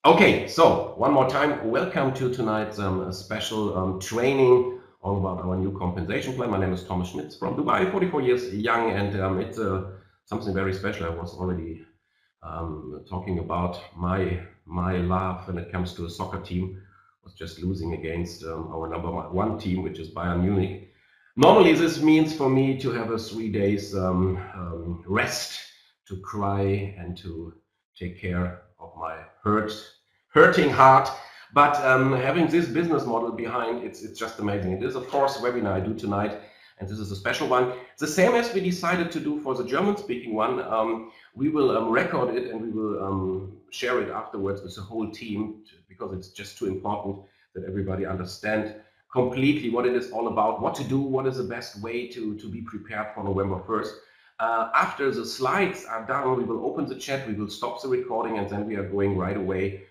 Okay, so one more time, welcome to tonight's special training all about our new compensation plan. My name is Thomas Schmitz from Dubai, 44 years young, and it's something very special. I was already talking about my love when it comes to a soccer team. Was just losing against our number one team, which is Bayern Munich. Normally, this means for me to have a 3 days rest, to cry and to take care of my hurting heart. But having this business model behind, it's just amazing. It is a fourth webinar I do tonight, and this is a special one. The same as we decided to do for the German-speaking one. We will record it and we will share it afterwards with the whole team, because it's just too important that everybody understand completely what it is all about, what to do, what is the best way to be prepared for November 1st. After the slides are done, we will open the chat, we will stop the recording, and then we are going right away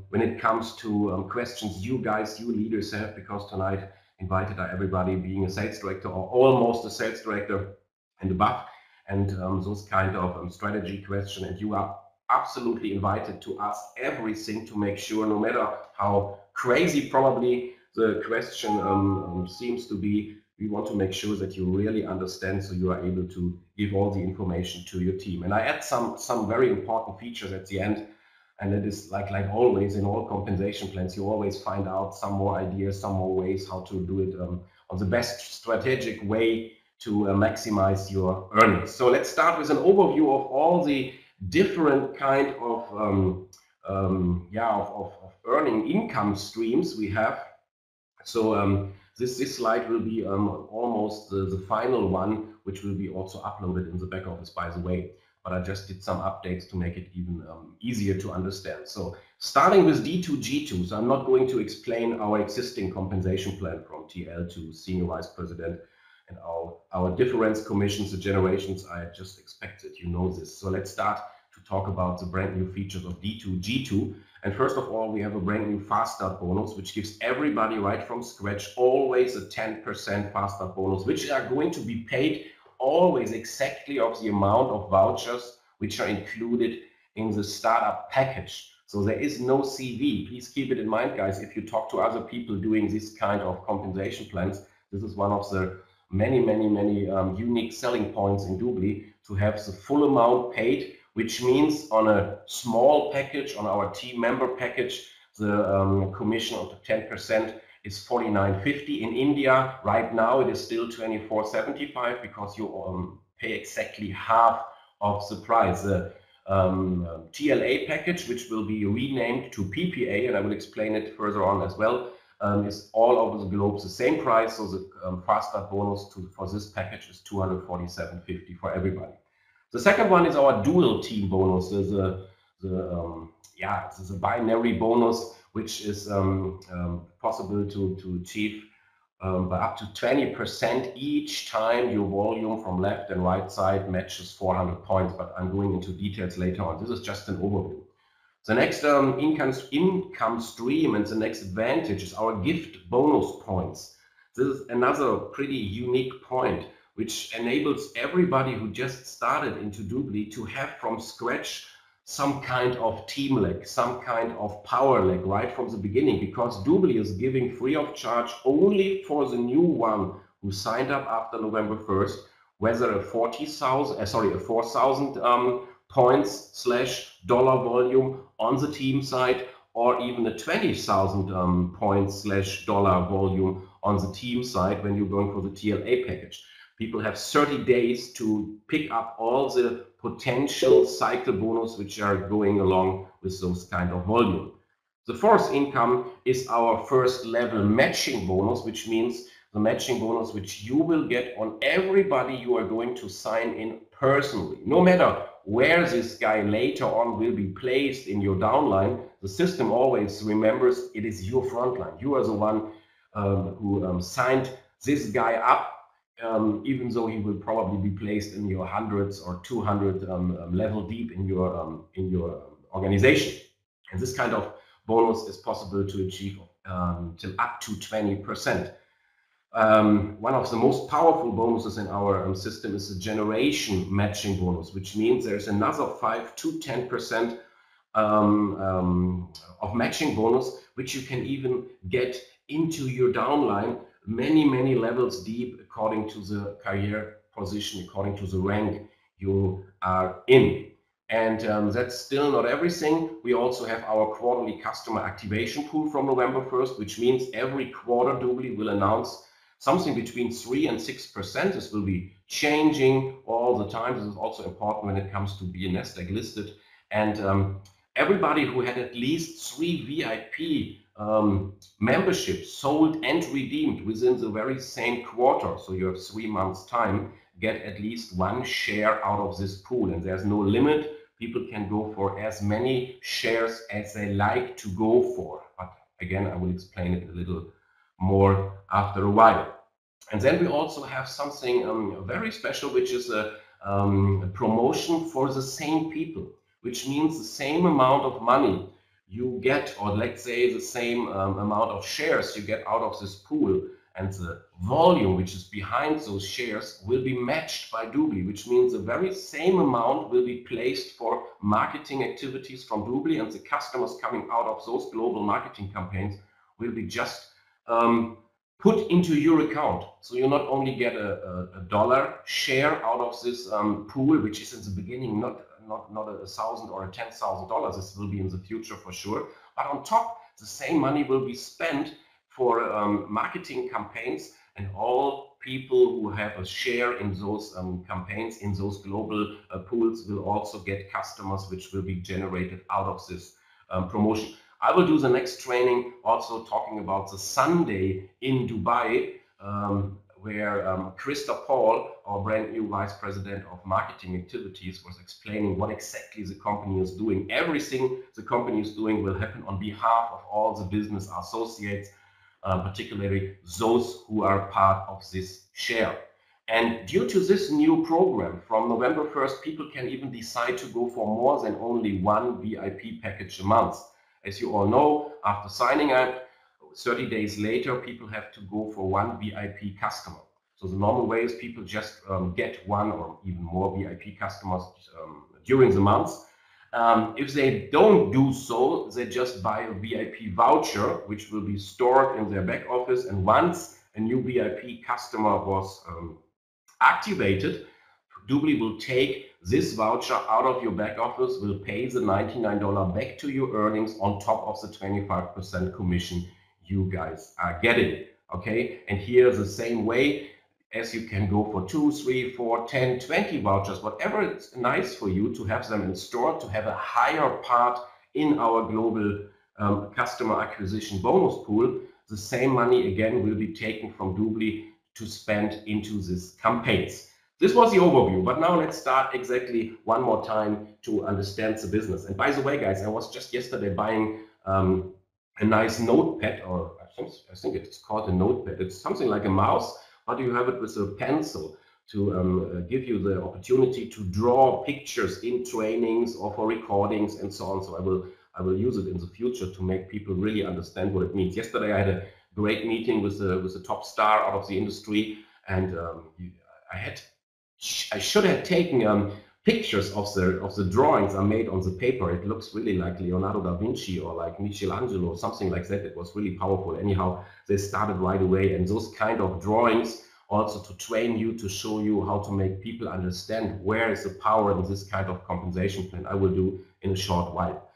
when it comes to questions you guys, you leaders have, because tonight invited are everybody being a sales director or almost a sales director and above, and those kind of strategy questions. And you are absolutely invited to ask everything, to make sure, no matter how crazy probably the question seems to be, we want to make sure that you really understand, so you are able to give all the information to your team. And I add some very important features at the end, and it is like always in all compensation plans, you always find out some more ideas, some more ways how to do it on the best strategic way to maximize your earnings. So let's start with an overview of all the different kind of earning income streams we have. So this slide will be almost the final one, which will be also uploaded in the back office, by the way. But I just did some updates to make it even easier to understand. So starting with D2G2, so I'm not going to explain our existing compensation plan from TL to Senior Vice President and our difference commissions, the generations. I just expected you know this. So let's start to talk about the brand new features of D2G2. And first of all, we have a brand new fast start bonus, which gives everybody right from scratch always a 10% fast start bonus, which are going to be paid always exactly of the amount of vouchers which are included in the startup package. So there is no CV. Please keep it in mind, guys. If you talk to other people doing this kind of compensation plans, this is one of the many unique selling points in DubLi, to have the full amount paid, which means on a small package, on our team member package, the commission of the 10% is 49.50. In India, right now, it is still 24.75, because you pay exactly half of the price. The TLA package, which will be renamed to PPA, and I will explain it further on as well, is all over the globe the same price. So the fast start bonus for this package is 247.50 for everybody. The second one is our dual team bonus. There's this is a binary bonus, which is possible to achieve by up to 20% each time your volume from left and right side matches 400 points. But I'm going into details later on. This is just an overview. The next income stream and the next advantage is our gift bonus points. This is another pretty unique point, which enables everybody who just started into DubLi to have from scratch some kind of team leg, some kind of power leg right from the beginning, because DubLi is giving free of charge only for the new one who signed up after November 1st, whether a 4,000 points / dollar volume on the team side, or even a 20,000 points / dollar volume on the team side when you're going for the TLA package. People have 30 days to pick up all the potential cycle bonus which are going along with those kind of volume. The fourth income is our first level matching bonus, which means the matching bonus which you will get on everybody you are going to sign in personally. No matter where this guy later on will be placed in your downline, the system always remembers it is your frontline. You are the one who signed this guy up, even though he will probably be placed in your hundreds or 200 level deep in your organization. And this kind of bonus is possible to achieve till up to 20%. One of the most powerful bonuses in our system is the generation matching bonus, which means there's another 5 to 10% of matching bonus, which you can even get into your downline many levels deep according to the career position, according to the rank you are in. And that's still not everything. We also have our quarterly customer activation pool from November 1st, which means every quarter DubLi will announce something between 3 and 6%. This will be changing all the time. This is also important when it comes to being Nasdaq listed. And everybody who had at least 3 VIP memberships sold and redeemed within the very same quarter, so you have 3 months time, get at least 1 share out of this pool, and there's no limit. People can go for as many shares as they like to go for. But again, I will explain it a little more after a while. And then we also have something very special, which is a promotion for the same people, which means the same amount of money you get, or let's say the same amount of shares you get out of this pool, and the volume which is behind those shares will be matched by DubLi, which means the very same amount will be placed for marketing activities from DubLi, and the customers coming out of those global marketing campaigns will be just put into your account. So you not only get a dollar share out of this pool, which is in the beginning not $1,000 or $10,000. This will be in the future for sure. But on top, the same money will be spent for marketing campaigns, and all people who have a share in those campaigns, in those global pools, will also get customers which will be generated out of this promotion. I will do the next training also talking about the Sunday in Dubai, where Krista Paul, our brand new Vice President of Marketing Activities, was explaining what exactly the company is doing. Everything the company is doing will happen on behalf of all the business associates, particularly those who are part of this share. And due to this new program, from November 1st, people can even decide to go for more than only 1 VIP package a month. As you all know, after signing up, 30 days later, people have to go for 1 VIP customer. So the normal way is people just get 1 or even more VIP customers during the month. If they don't do so, they just buy a VIP voucher, which will be stored in their back office. And once a new VIP customer was activated, DubLi will take this voucher out of your back office, will pay the $99 back to your earnings on top of the 25% commission you guys are getting. Okay, and here the same way, as you can go for 2, 3, 4, 10, 20 vouchers, whatever is nice for you to have them in store, to have a higher part in our global customer acquisition bonus pool. The same money again will be taken from DubLi to spend into these campaigns. This was the overview, but now let's start exactly one more time to understand the business. And by the way, guys, I was just yesterday buying a nice notepad, or I think it's called a notepad. It's something like a mouse, but you have it with a pencil to give you the opportunity to draw pictures in trainings or for recordings and so on. So I will use it in the future to make people really understand what it means. Yesterday I had a great meeting with the top star out of the industry, and I should have taken pictures of the drawings are made on the paper. It looks really like Leonardo da Vinci or like Michelangelo or something like that. It was really powerful. Anyhow, they started right away, and those kind of drawings also to train you, to show you how to make people understand where is the power in this kind of compensation plan, I will do in a short while.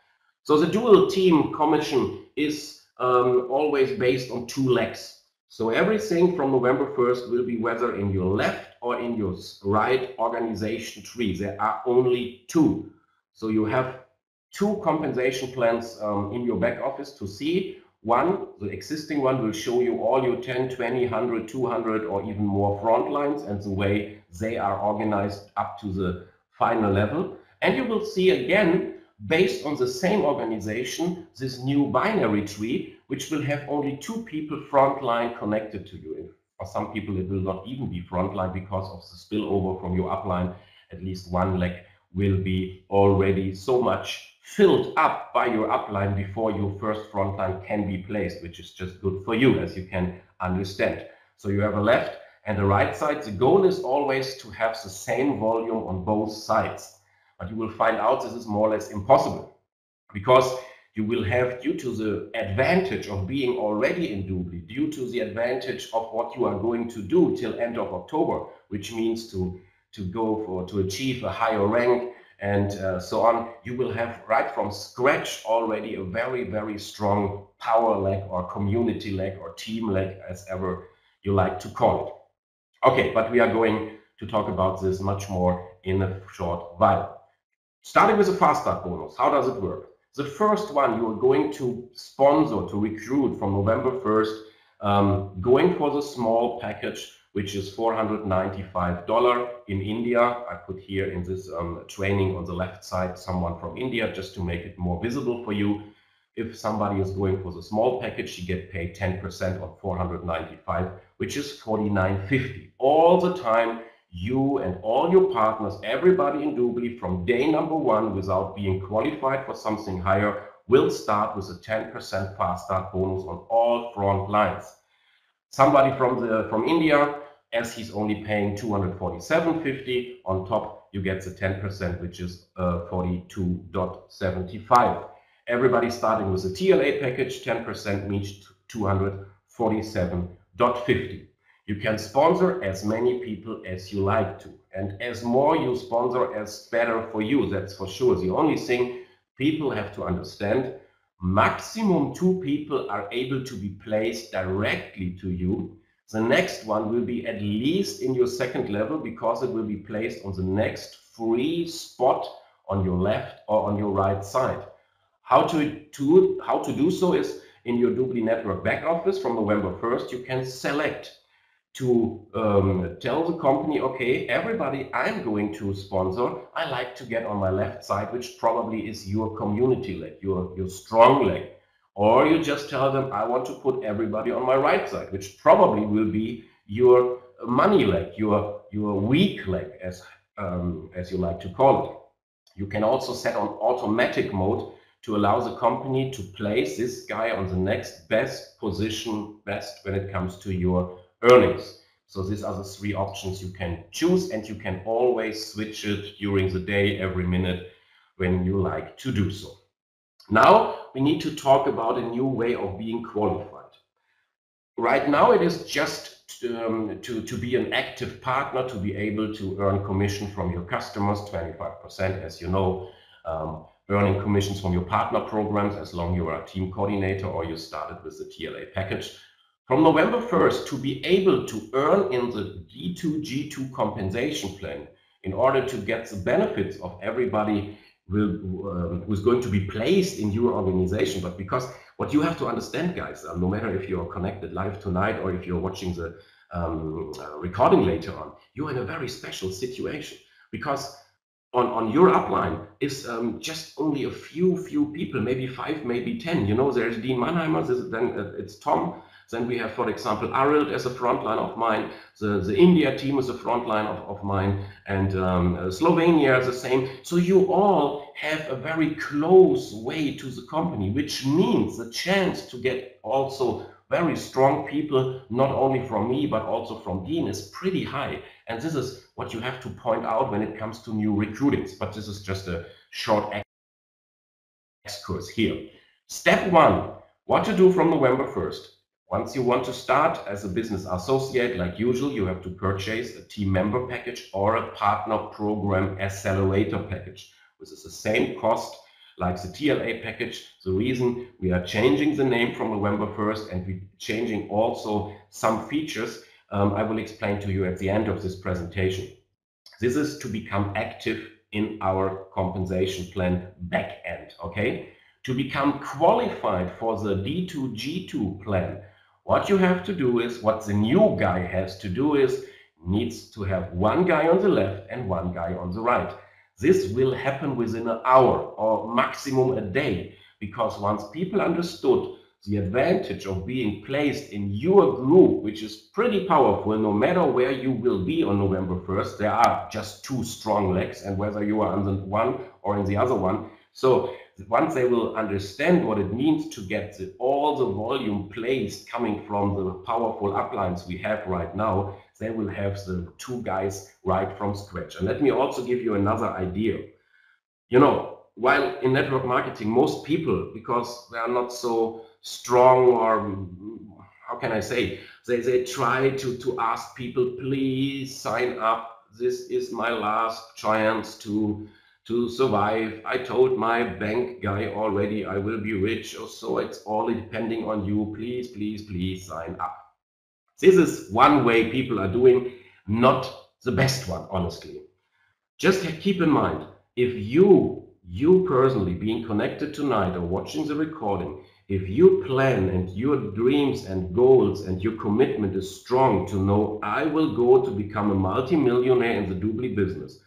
So the dual team commission is always based on 2 legs. So everything from November 1st will be whether in your left or in your right organization tree. There are only 2. So you have 2 compensation plans in your back office to see. One, the existing one, will show you all your 10, 20, 100, 200 or even more front lines and the way they are organized up to the final level. And you will see again, based on the same organization, this new binary tree, which will have only 2 people frontline connected to you. For some people, it will not even be frontline because of the spillover from your upline. At least one leg will be already so much filled up by your upline before your first frontline can be placed, which is just good for you, as you can understand. So you have a left and a right side. The goal is always to have the same volume on both sides. But you will find out this is more or less impossible. because you will have, due to the advantage of being already in DubLi, due to the advantage of what you are going to do till end of October, which means to achieve a higher rank and so on, you will have right from scratch already a very, very strong power leg or community leg or team leg, as ever you like to call it. Okay, but we are going to talk about this much more in a short while. Starting with the fast start bonus, how does it work? The first one you are going to sponsor, to recruit from November 1st, going for the small package, which is $495 in India. I put here in this training on the left side someone from India just to make it more visible for you. If somebody is going for the small package, you get paid 10% on 495, which is 49.50. All the time, you and all your partners, everybody in DubLi from day number one, without being qualified for something higher, will start with a 10% fast start bonus on all front lines. Somebody from India, as he's only paying 247.50, on top you get the 10%, which is 42.75. Everybody starting with a TLA package, 10% means 247.50. You can sponsor as many people as you like to, and as more you sponsor, as better for you, that's for sure. The only thing people have to understand, maximum 2 people are able to be placed directly to you. The next one will be at least in your second level, because it will be placed on the next free spot on your left or on your right side. How to do so is in your DubLi Network back office from November 1st, you can select to tell the company, okay, everybody I'm going to sponsor, I like to get on my left side, which probably is your community leg, your strong leg. Or you just tell them, I want to put everybody on my right side, which probably will be your money leg, your weak leg, as you like to call it. You can also set on automatic mode to allow the company to place this guy on the next best position, best when it comes to your earnings. So these are the 3 options you can choose, and you can always switch it during the day, every minute, when you like to do so. Now we need to talk about a new way of being qualified. Right now it is just to be an active partner, to be able to earn commission from your customers, 25%, as you know, earning commissions from your partner programs as long as you are a team coordinator or you started with the TLA package. From November 1st, to be able to earn in the D2G2 compensation plan, in order to get the benefits of everybody who's going to be placed in your organization. But because what you have to understand, guys, no matter if you're connected live tonight or if you're watching the recording later on, you're in a very special situation, because on your upline is just only a few people, maybe 5, maybe 10. You know, there's Dean Mannheimer, then it's Tom. Then we have, for example, Arild as a frontline of mine. The India team is a frontline of mine, and Slovenia is the same. So you all have a very close way to the company, which means the chance to get also very strong people, not only from me, but also from Dean, is pretty high. And this is what you have to point out when it comes to new recruitings. But this is just a short excursus here. Step 1, what to do from November 1st. Once you want to start as a business associate, like usual, you have to purchase a team member package or a partner program accelerator package, which is the same cost like the TLA package. The reason we are changing the name from November 1st, and we're changing also some features, I will explain to you at the end of this presentation. This is to become active in our compensation plan back end, okay? To become qualified for the D2G2 plan, what you have to do is, what the new guy has to do is, needs to have 1 guy on the left and 1 guy on the right. This will happen within an hour or maximum a day, because once people understood the advantage of being placed in your group, which is pretty powerful, no matter where you will be on November 1st, there are just 2 strong legs, and whether you are on the one or in the other one. So once they will understand what it means to get all the volume placed coming from the powerful uplines we have right now, they will have the 2 guys right from scratch. And let me also give you another idea. You know, while in network marketing, most people, because they are not so strong, or how can I say, they try to ask people, please sign up. This is my last chance to survive. I told my bank guy already I will be rich, or so it's all depending on you. Please, please, please sign up. This is one way people are doing, not the best one, honestly. Just keep in mind, if you personally being connected tonight or watching the recording, if you plan and your dreams and goals and your commitment is strong to know, I will go to become a multi-millionaire in the DubLi business,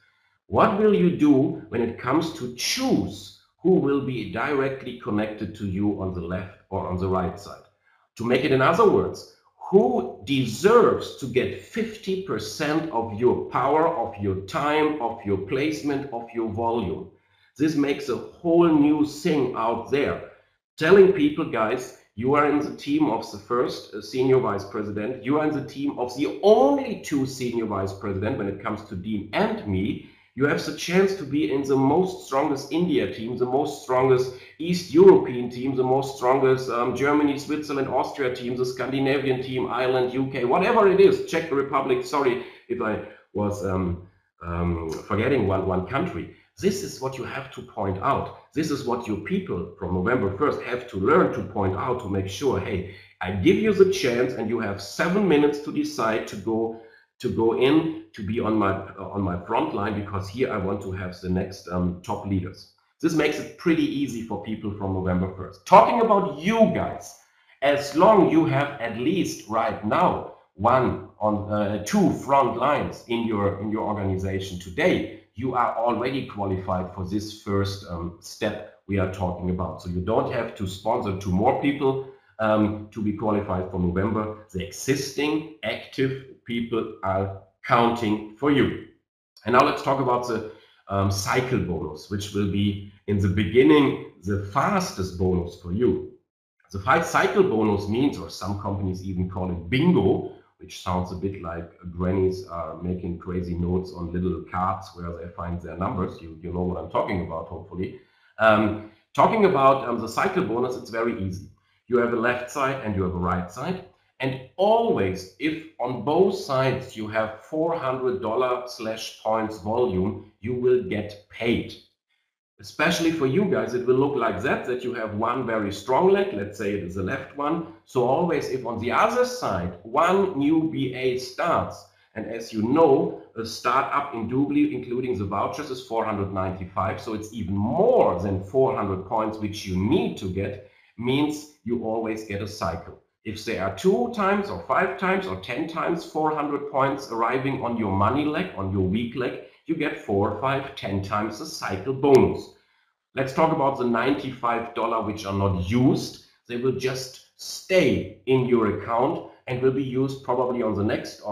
what will you do when it comes to choose who will be directly connected to you on the left or on the right side? To make it in other words, who deserves to get 50% of your power, of your time, of your placement, of your volume? This makes a whole new thing out there. Telling people, guys, you are in the team of the first senior vice president. You are in the team of the only two senior vice president when it comes to Dean and me. You have the chance to be in the most strongest India team, the most strongest East European team, the most strongest Germany, Switzerland, Austria team, the Scandinavian team, Ireland, UK, whatever it is, Czech Republic. Sorry if I was forgetting one country. This is what you have to point out. This is what your people from November 1st have to learn to point out, to make sure, hey, I give you the chance and you have 7 minutes to decide to go in, to be on my front line, because here I want to have the next top leaders. This makes it pretty easy for people from November 1st. Talking about you guys, as long you have at least right now two front lines in your organization today, you are already qualified for this first step we are talking about. So you don't have to sponsor 2 more people to be qualified for November. The existing active people are counting for you. And now let's talk about the cycle bonus, which will be in the beginning the fastest bonus for you. The 5 cycle bonus means, or some companies even call it bingo, which sounds a bit like grannies are making crazy notes on little cards where they find their numbers. You know what I'm talking about, hopefully. Talking about the cycle bonus, it's very easy. You have a left side and you have a right side. And always, if on both sides you have $400/points volume, you will get paid. Especially for you guys, it will look like that you have one very strong leg, let's say it is the left one. So always, if on the other side, one new BA starts, and as you know, a startup in DubLi, including the vouchers, is 495. So it's even more than 400 points, which you need to get, means you always get a cycle. If there are 2 times or 5 times or 10 times 400 points arriving on your money leg, on your weak leg, you get 4, 5, 10 times the cycle bonus. Let's talk about the $95 which are not used. They will just stay in your account and will be used probably on the next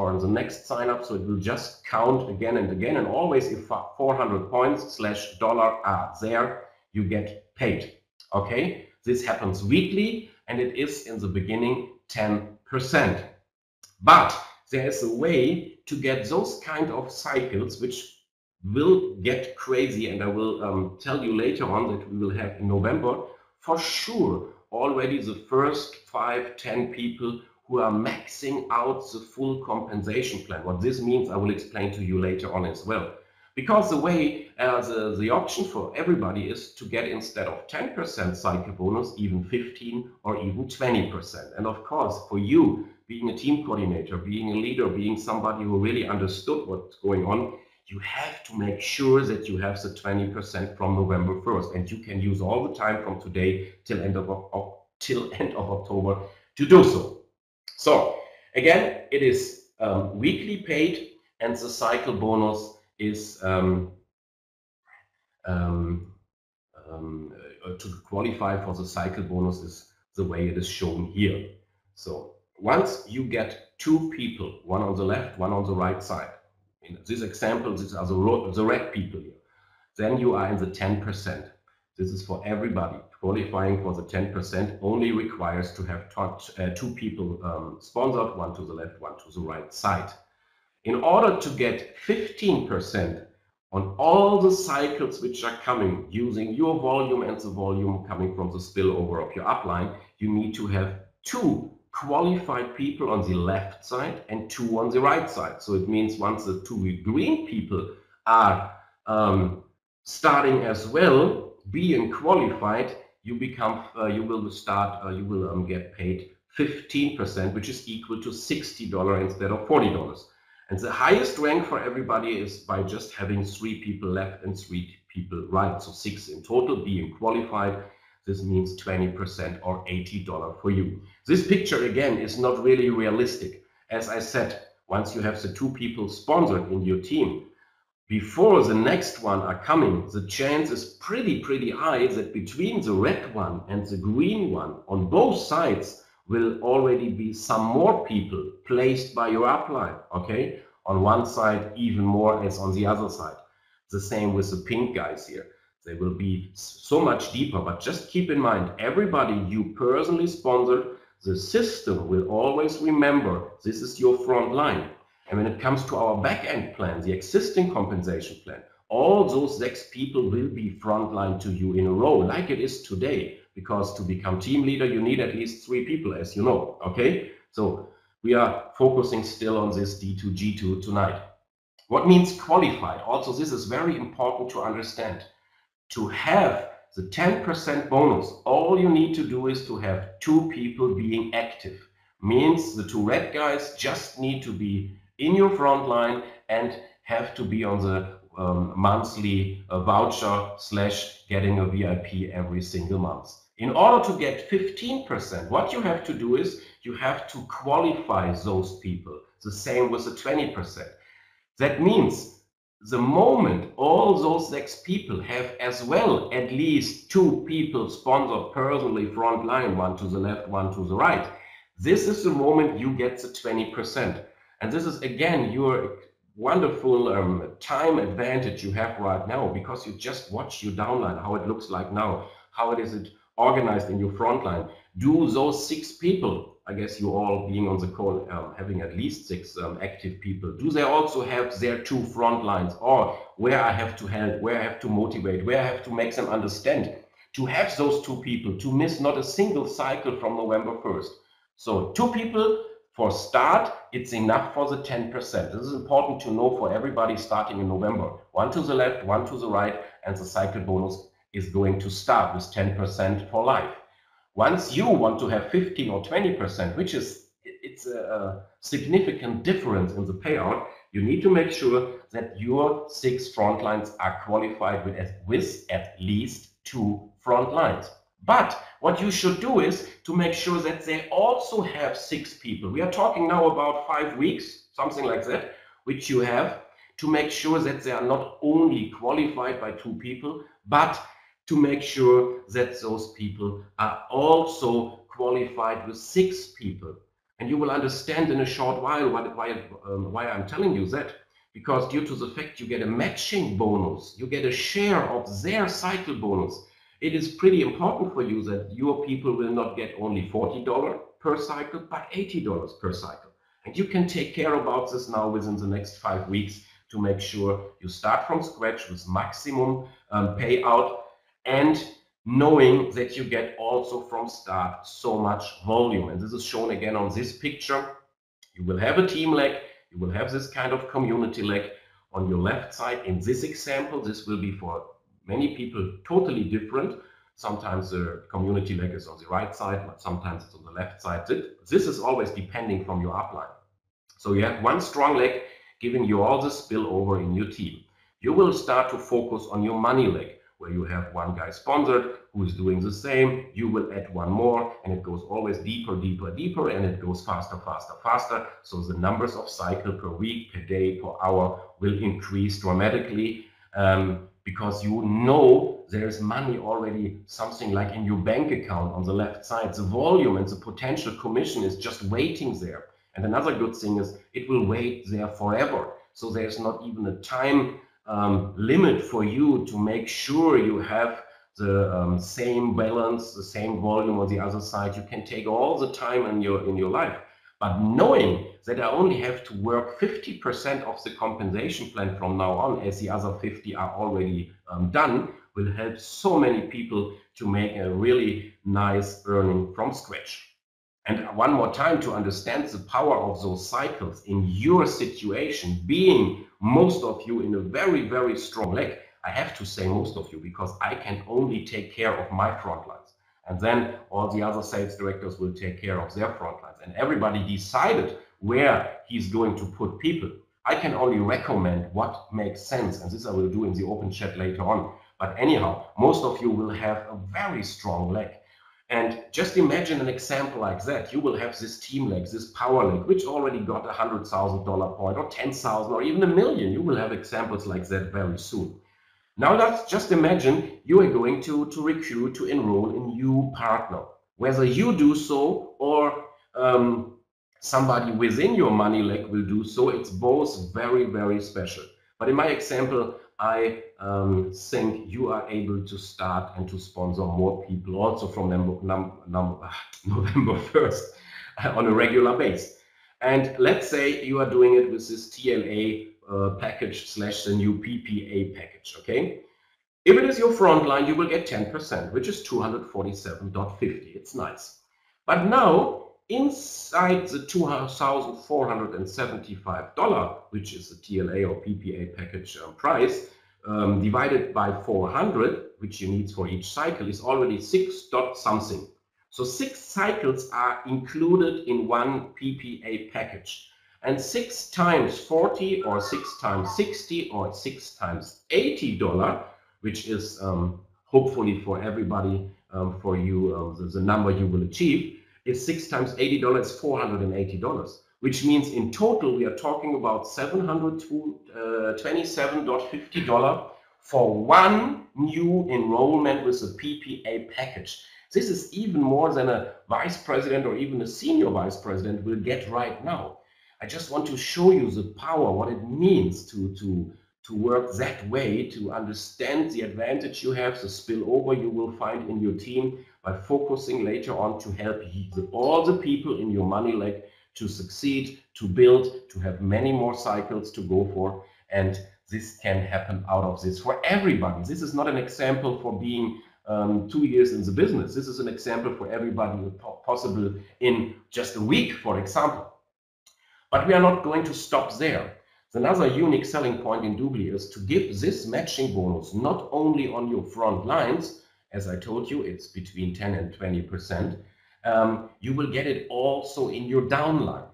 sign up. So it will just count again and again. And always, if 400 points / dollar are there, you get paid. Okay, this happens weekly and it is in the beginning 10%. But there is a way to get those kind of cycles which will get crazy, and I will tell you later on that we will have in November for sure already the first 5-10 people who are maxing out the full compensation plan. What this means, I will explain to you later on as well. Because the way the option for everybody is to get, instead of 10% cycle bonus, even 15 or even 20%. And of course, for you, being a team coordinator, being a leader, being somebody who really understood what's going on, you have to make sure that you have the 20% from November 1st. And you can use all the time from today till end of October to do so. So again, it is weekly paid, and the cycle bonus is to qualify for the cycle bonus is the way it is shown here. So once you get 2 people, one on the left, one on the right side, in this example, these are the red people here, then you are in the 10%. This is for everybody. Qualifying for the 10% only requires to have 2 people sponsored, one to the left, one to the right side. In order to get 15% on all the cycles which are coming, using your volume and the volume coming from the spillover of your upline, you need to have 2 qualified people on the left side and 2 on the right side. So it means once the 2 green people are starting as well, being qualified, you become, you will get paid 15%, which is equal to $60 instead of $40. And the highest rank for everybody is by just having 3 people left and 3 people right. So 6 in total being qualified. This means 20% or $80 for you. This picture again is not really realistic. As I said, once you have the 2 people sponsored in your team, before the next one are coming, the chance is pretty high that between the red one and the green one on both sides will already be some more people placed by your upline, okay? On one side, even more as on the other side. The same with the pink guys here. They will be so much deeper, but just keep in mind, everybody you personally sponsored, the system will always remember this is your front line. And when it comes to our back-end plan, the existing compensation plan, all those 6 people will be frontline to you in a row, like it is today. Because to become team leader, you need at least 3 people, as you know, okay? So we are focusing still on this D2G2 tonight. What means qualified? Also, this is very important to understand. To have the 10% bonus, all you need to do is to have 2 people being active. Means the 2 red guys just need to be in your front line and have to be on the monthly voucher / getting a VIP every single month. In order to get 15%, what you have to do is you have to qualify those people. The same with the 20%. That means the moment all those 6 people have as well at least 2 people sponsored personally front line, one to the left, one to the right, this is the moment you get the 20%. And this is again your wonderful time advantage you have right now, because you just watch your downline, how it looks like now, how it is organized in your front line. Do those 6 people, I guess you all being on the call, having at least 6 active people, do they also have their 2 front lines, or where I have to help, where I have to motivate, where I have to make them understand, to have those 2 people, to miss not a single cycle from November 1st. So 2 people for start, it's enough for the 10%. This is important to know for everybody starting in November. 1 to the left, 1 to the right, and the cycle bonus is going to start with 10% for life. Once you want to have 15 or 20%, which is, it's a significant difference in the payout, you need to make sure that your 6 front lines are qualified with at least 2 front lines. But what you should do is to make sure that they also have 6 people. We are talking now about 5 weeks, something like that, which you have to make sure that they are not only qualified by 2 people, but to make sure that those people are also qualified with 6 people. And you will understand in a short while why I'm telling you that. Because due to the fact you get a matching bonus, you get a share of their cycle bonus, it is pretty important for you that your people will not get only $40 per cycle, but $80 per cycle. And you can take care about this now within the next 5 weeks to make sure you start from scratch with maximum payout, and knowing that you get also from start so much volume. And this is shown again on this picture. You will have a team leg, you will have this kind of community leg on your left side. In this example, this will be for many people totally different. Sometimes the community leg is on the right side, but sometimes it's on the left side. This is always depending from your upline. So you have one strong leg giving you all the spillover in your team. You will start to focus on your money leg, where you have one guy sponsored who is doing the same. You will add one more, and it goes always deeper, deeper, deeper, and it goes faster, faster, faster. So the numbers of cycle per week, per day, per hour will increase dramatically, because you know there's money already, something like in your bank account on the left side. The volume and the potential commission is just waiting there. And another good thing is it will wait there forever. So there's not even a time limit for you to make sure you have the same balance, the same volume on the other side. You can take all the time in your life. But knowing that I only have to work 50% of the compensation plan from now on, as the other 50 are already done, will help so many people to make a really nice earning from scratch. And one more time, to understand the power of those cycles in your situation, being most of you in a very, very strong leg, I have to say most of you, because I can only take care of my front lines. And then all the other sales directors will take care of their front lines. And everybody decided where he's going to put people. I can only recommend what makes sense. And this I will do in the open chat later on. But anyhow, most of you will have a very strong leg. And just imagine an example like that. You will have this team leg, this power leg, which already got $100,000 point, or 10,000, or even $1 million. You will have examples like that very soon. Now let's just imagine you are going to recruit, to enroll a new partner. Whether you do so or somebody within your money leg will do so, it's both very, very special. But in my example, I think you are able to start and to sponsor more people also from November 1st on a regular basis. And let's say you are doing it with this TLA package / the new PPA package, okay? If it is your front line, you will get 10%, which is $247.50. It's nice. But now, inside the $2,475, which is the TLA or PPA package price, divided by 400, which you need for each cycle, is already 6 dot something. So 6 cycles are included in one PPA package. And 6 times 40 or 6 times 60 or 6 times $80, which is hopefully for everybody, for you, the number you will achieve, is 6 times $80 is $480, which means in total we are talking about $727.50 for one new enrollment with a PPA package. This is even more than a vice president or even a senior vice president will get right now. I just want to show you the power, what it means to work that way, to understand the advantage you have, the spillover you will find in your team by focusing later on to help all the people in your money leg to succeed, to build, to have many more cycles to go for. And this can happen out of this for everybody. This is not an example for being 2 years in the business. This is an example for everybody possible in just a week, for example. But we are not going to stop there. Another unique selling point in DubLi is to give this matching bonus not only on your front lines, as I told you, it's between 10 and 20%. You will get it also in your downline.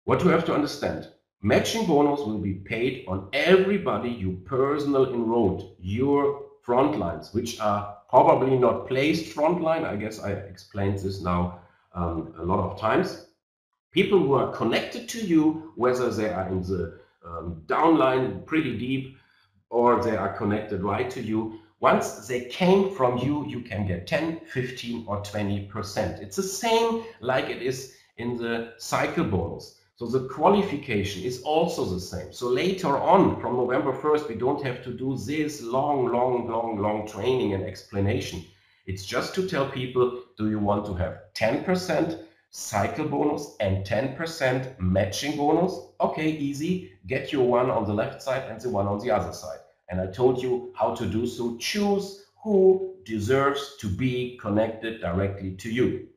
What you have to understand, matching bonus will be paid on everybody you personally enrolled, your front lines, which are probably not placed front line. I guess I explained this now a lot of times. People who are connected to you, whether they are in the downline pretty deep or they are connected right to you, once they came from you, you can get 10, 15 or 20%. It's the same like it is in the cycle bonus. So the qualification is also the same. So later on, from November 1st, we don't have to do this long training and explanation. It's just to tell people, do you want to have 10% cycle bonus and 10% matching bonus? Okay, easy. Get your one on the left side and the one on the other side. And I told you how to do so. Choose who deserves to be connected directly to you.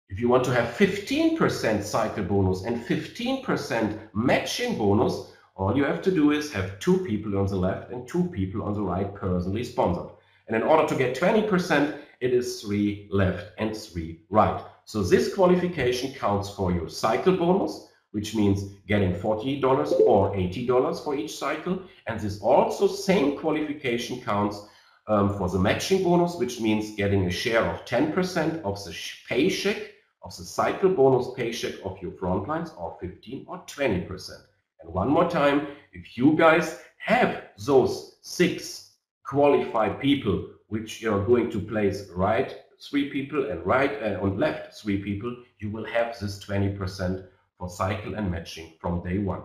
If you want to have 15% cycle bonus and 15% matching bonus, all you have to do is have 2 people on the left and 2 people on the right personally sponsored. And in order to get 20%, it is 3 left and 3 right. So this qualification counts for your cycle bonus, which means getting $40 or $80 for each cycle. And this also same qualification counts for the matching bonus, which means getting a share of 10% of the paycheck, of the cycle bonus paycheck of your front lines, or 15 or 20%. And one more time, if you guys have those 6 qualified people, which you're going to place right 3 people and right and left 3 people, you will have this 20% for cycle and matching from day one.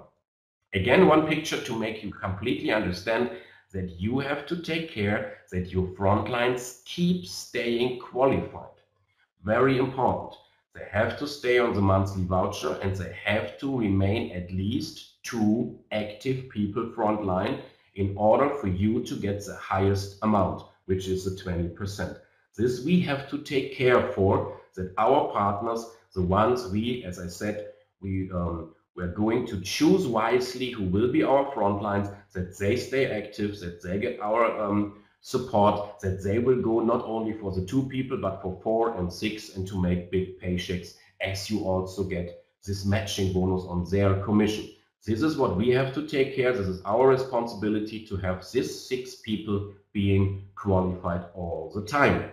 Again, one picture to make you completely understand that you have to take care that your front lines keep staying qualified. Very important. they have to stay on the monthly voucher, and they have to remain at least 2 active people frontline in order for you to get the highest amount, which is the 20%. This we have to take care for, that our partners, the ones we, as I said, we're going to choose wisely who will be our front lines, that they stay active, that they get our support, that they will go not only for the 2 people, but for 4 and 6, and to make big paychecks, as you also get this matching bonus on their commission. This is what we have to take care. This is our responsibility to have this 6 people being qualified all the time.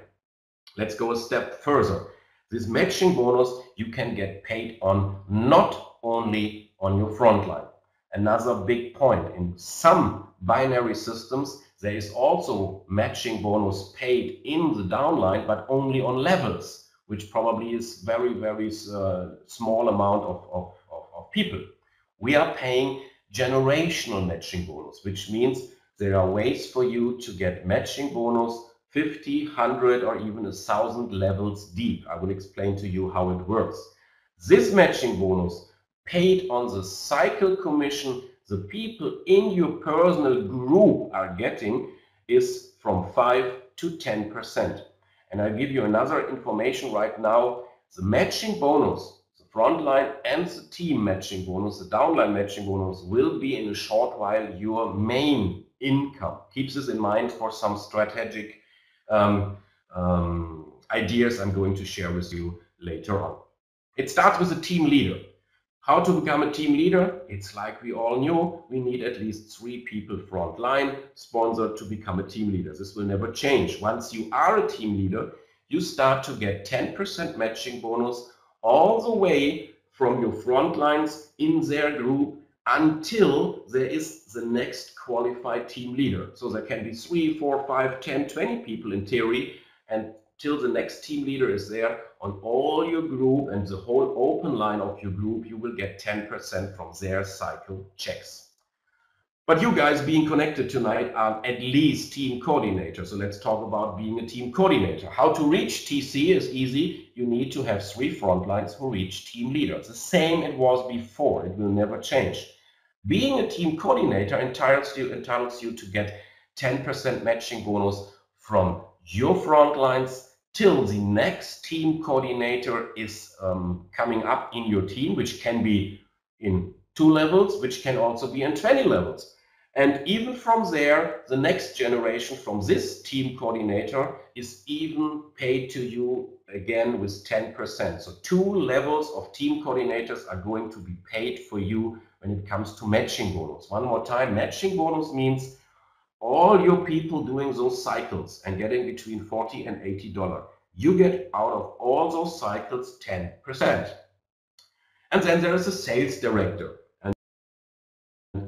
Let's go a step further. This matching bonus you can get paid on not only on your front line. Another big point, in some binary systems there is also matching bonus paid in the downline, but only on levels, which probably is very small amount of people. We are paying generational matching bonus, which means there are ways for you to get matching bonus 50, 100, or even 1,000 levels deep. I will explain to you how it works. This matching bonus paid on the cycle commission the people in your personal group are getting is from 5 to 10%. And I'll give you another information right now. The matching bonus, the frontline and the team matching bonus, the downline matching bonus, will be in a short while your main income. Keep this in mind for some strategic ideas I'm going to share with you later on. It starts with a team leader. How to become a team leader? It's like we all knew, we need at least 3 people frontline sponsored to become a team leader. This will never change. Once you are a team leader, you start to get 10% matching bonus all the way from your front lines in their group until there is the next qualified team leader. So there can be 3, 4, 5, 10, 20 people in theory, and till the next team leader is there, on all your group and the whole open line of your group, you will get 10% from their cycle checks. But you guys being connected tonight are at least team coordinators. So let's talk about being a team coordinator. How to reach TC is easy. You need to have 3 front lines who reach team leaders. The same it was before. It will never change. Being a team coordinator entitles you to get 10% matching bonus from your front lines till the next team coordinator is coming up in your team, which can be in 2 levels, which can also be in 20 levels. And even from there, the next generation from this team coordinator is even paid to you again with 10%. So 2 levels of team coordinators are going to be paid for you when it comes to matching bonus. One more time, matching bonus means all your people doing those cycles and getting between $40 and $80. You get out of all those cycles 10%. And then there is a sales director. And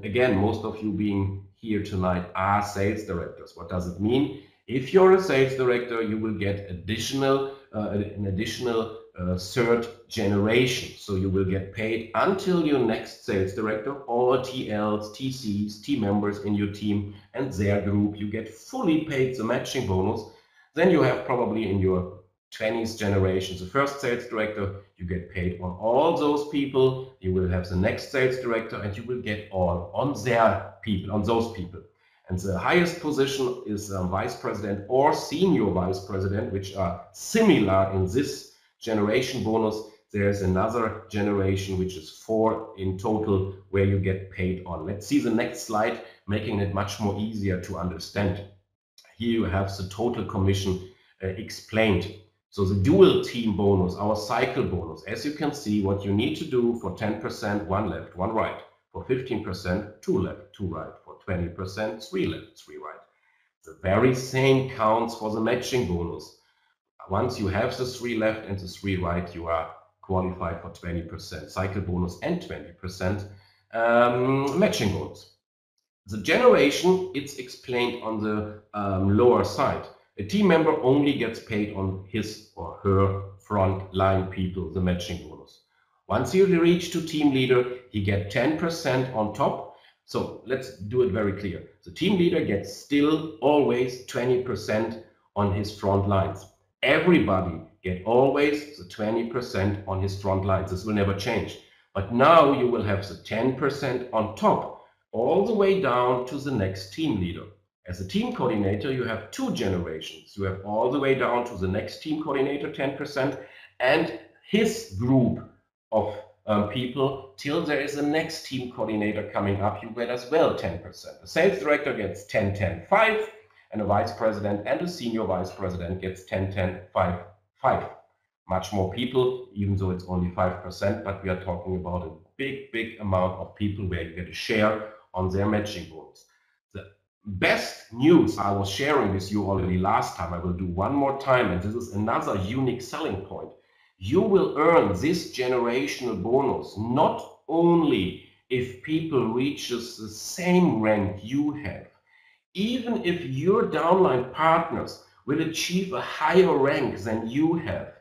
again, most of you being here tonight are sales directors. What does it mean? If you're a sales director, you will get an additional 3rd generation. So you will get paid until your next sales director, or TLs, TCs, team members in your team and their group. You get fully paid the matching bonus. Then you have probably in your 20th generation, the first sales director, you get paid on all those people. You will have the next sales director and you will get all on their people, on those people. And the highest position is vice president or senior vice president, which are similar in this generation bonus. There's another generation, which is 4 in total, where you get paid on. Let's see the next slide, making it much more easier to understand. Here you have the total commission explained. So the dual team bonus, our cycle bonus, as you can see, what you need to do for 10%, 1 left, 1 right. For 15%, 2 left, 2 right. For 20%, 3 left, 3 right. The very same counts for the matching bonus. Once you have the 3 left and the 3 right, you are qualified for 20% cycle bonus and 20% matching bonus. The generation, it's explained on the lower side. A team member only gets paid on his or her front line people, the matching bonus. Once you reach to team leader, he gets 10% on top. So let's do it very clear. The team leader gets still always 20% on his front lines. Everybody get always the 20% on his front lines. This will never change. But now you will have the 10% on top, all the way down to the next team leader. As a team coordinator, you have two generations. You have all the way down to the next team coordinator, 10%, and his group of people till there is a next team coordinator coming up. You get as well 10%. The sales director gets 10, 10, 5, and a vice president and a senior vice president gets 10, 10, 5, 5. Much more people, even though it's only 5%, but we are talking about a big amount of people where you get a share on their matching bonus. The best news I was sharing with you already last time, I will do one more time, and this is another unique selling point. You will earn this generational bonus not only if people reaches the same rank you have, even if your downline partners will achieve a higher rank than you have.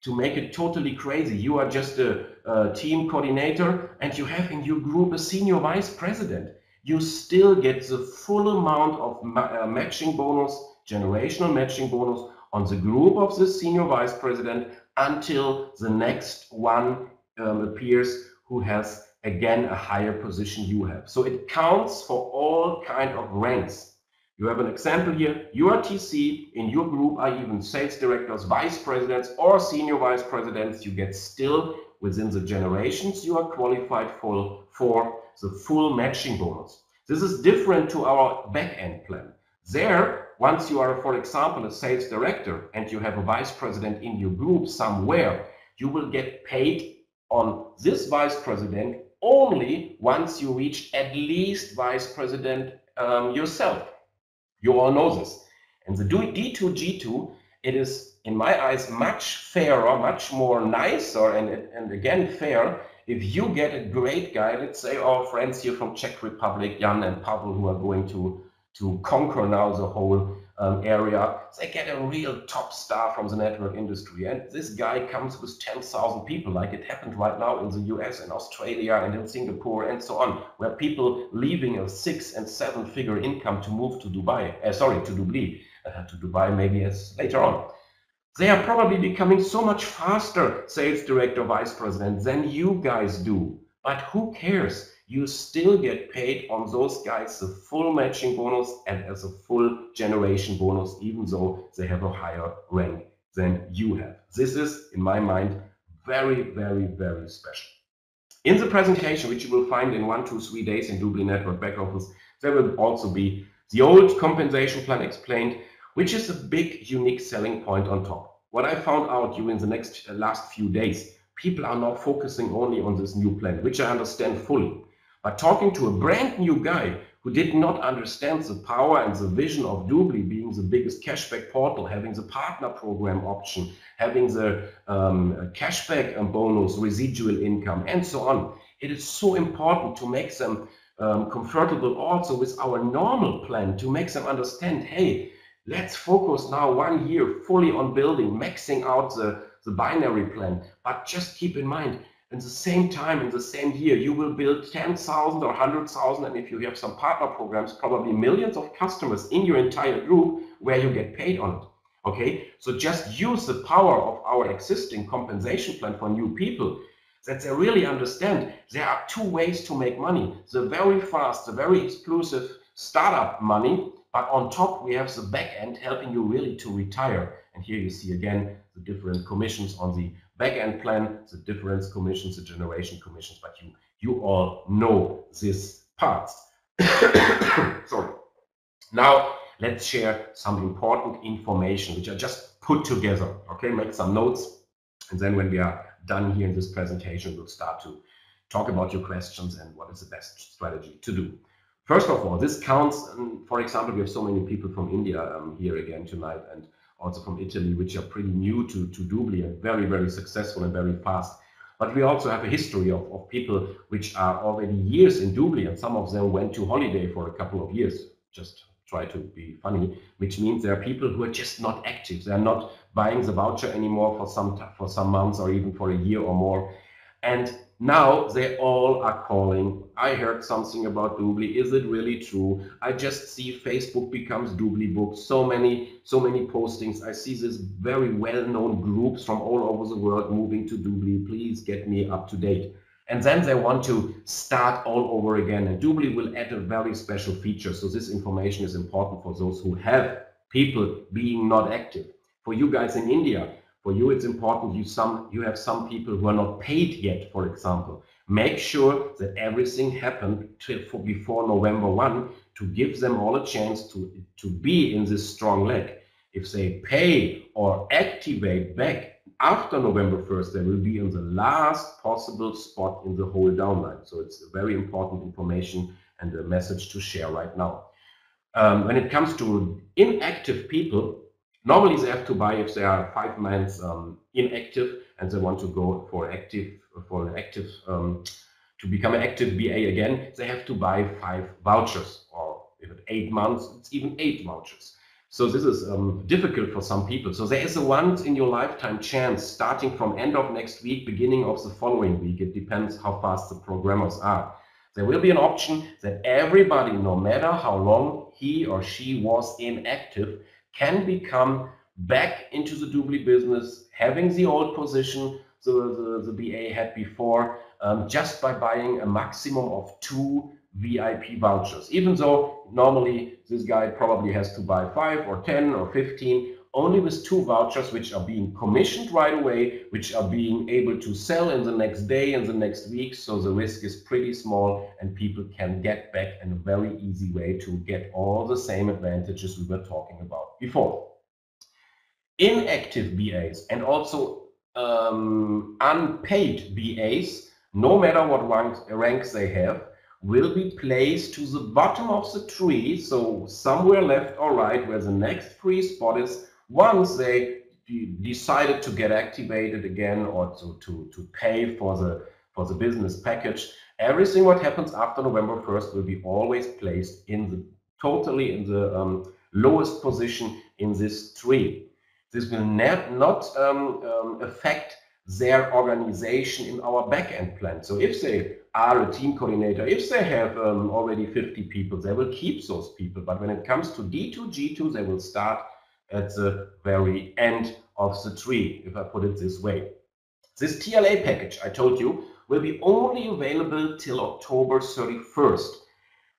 To make it totally crazy, you are just a team coordinator and you have in your group a senior vice president. You still get the full amount of matching bonus, generational matching bonus on the group of the senior vice president until the next one appears who has again a higher position you have. So it counts for all kind of ranks. You have an example here. You are TC, in your group are even sales directors, vice presidents, or senior vice presidents. You get still within the generations you are qualified for the full matching bonus. This is different to our back-end plan. There, once you are, for example, a sales director and you have a vice president in your group somewhere, you will get paid on this vice president only once you reach at least vice president yourself. You all know this. And the D2G2, it is, in my eyes, much fairer, much more nicer, and again fair, if you get a great guy, let's say our friends here from Czech Republic, Jan and Pavel, who are going to conquer now the whole area. They get a real top star from the network industry. And this guy comes with 10,000 people, like it happened right now in the US and Australia and in Singapore and so on, where people leaving a 6- and 7-figure income to move to Dubai, to DubLi, to Dubai maybe as later on. They are probably becoming so much faster sales director, vice president than you guys do. But who cares? You still get paid on those guys the full matching bonus and as a full generation bonus, even though they have a higher rank than you have. This is, in my mind, very, very, very special. In the presentation, which you will find in 1 to 3 days in DubLi Network back office, there will also be the old compensation plan explained, which is a big, unique selling point on top. What I found out during the last few days, people are now focusing only on this new plan, which I understand fully. But talking to a brand new guy who did not understand the power and the vision of DubLi being the biggest cashback portal, having the partner program option, having the cashback bonus, residual income, and so on, it is so important to make them comfortable also with our normal plan, to make them understand, hey, let's focus now 1 year fully on building, maxing out the binary plan. But just keep in mind, in the same time, in the same year, you will build 10,000 or 100,000, and if you have some partner programs, probably millions of customers in your entire group where you get paid on it. Okay, so just use the power of our existing compensation plan for new people, that they really understand there are 2 ways to make money. The very fast, the very exclusive startup money, but on top we have the back end helping you really to retire. And here you see again the different commissions on the back-end plan, the difference commissions, the generation commissions, but you all know this part. Sorry. Now let's share some important information which I just put together. Okay, make some notes, and then when we are done here in this presentation, we'll start to talk about your questions and what is the best strategy to do. First of all, this counts, for example, we have so many people from India here again tonight, and also from Italy, which are pretty new to DubLi and very, very successful and very fast. But we also have a history of people which are already years in DubLi, and some of them went to holiday for a couple of years, just try to be funny, which means there are people who are just not active. They are not buying the voucher anymore for some months or even for a year or more. And Now they all are calling. I heard something about DubLi. Is it really true? I just see Facebook becomes DubLi books. So many postings. I see this very well-known groups from all over the world moving to DubLi. Please get me up to date. And then they want to start all over again. And DubLi will add a very special feature. So this information is important for those who have people being not active. For you guys in India, for you, it's important you have some people who are not paid yet, for example. Make sure that everything happened before November 1 to give them all a chance to be in this strong leg. If they pay or activate back after November 1st, they will be in the last possible spot in the whole downline. So it's a very important information and a message to share right now. When it comes to inactive people, normally they have to buy, if they are 5 months inactive and they want to go for to become an active BA again, they have to buy 5 vouchers, or if it's 8 months, it's even 8 vouchers. So this is difficult for some people. So there is a once in your lifetime chance, starting from end of next week, beginning of the following week. It depends how fast the programmers are. There will be an option that everybody, no matter how long he or she was inactive, can become back into the DubLi business, having the old position the BA had before, just by buying a maximum of 2 VIP vouchers. Even though normally this guy probably has to buy 5 or 10 or 15, only with 2 vouchers, which are being commissioned right away, which are being able to sell in the next day and the next week. So the risk is pretty small and people can get back in a very easy way to get all the same advantages we were talking about before. Inactive BAs and also unpaid BAs, no matter what ranks they have, will be placed to the bottom of the tree, so somewhere left or right where the next free spot is, once they decided to get activated again or to pay for the business package. Everything what happens after November 1st will be always placed in the totally in the lowest position in this tree. This will not affect their organization in our back-end plan. So if they are a team coordinator, if they have already 50 people, they will keep those people. But when it comes to D2G2, they will start at the very end of the tree, if I put it this way. This TLA package, I told you, will be only available till October 31st.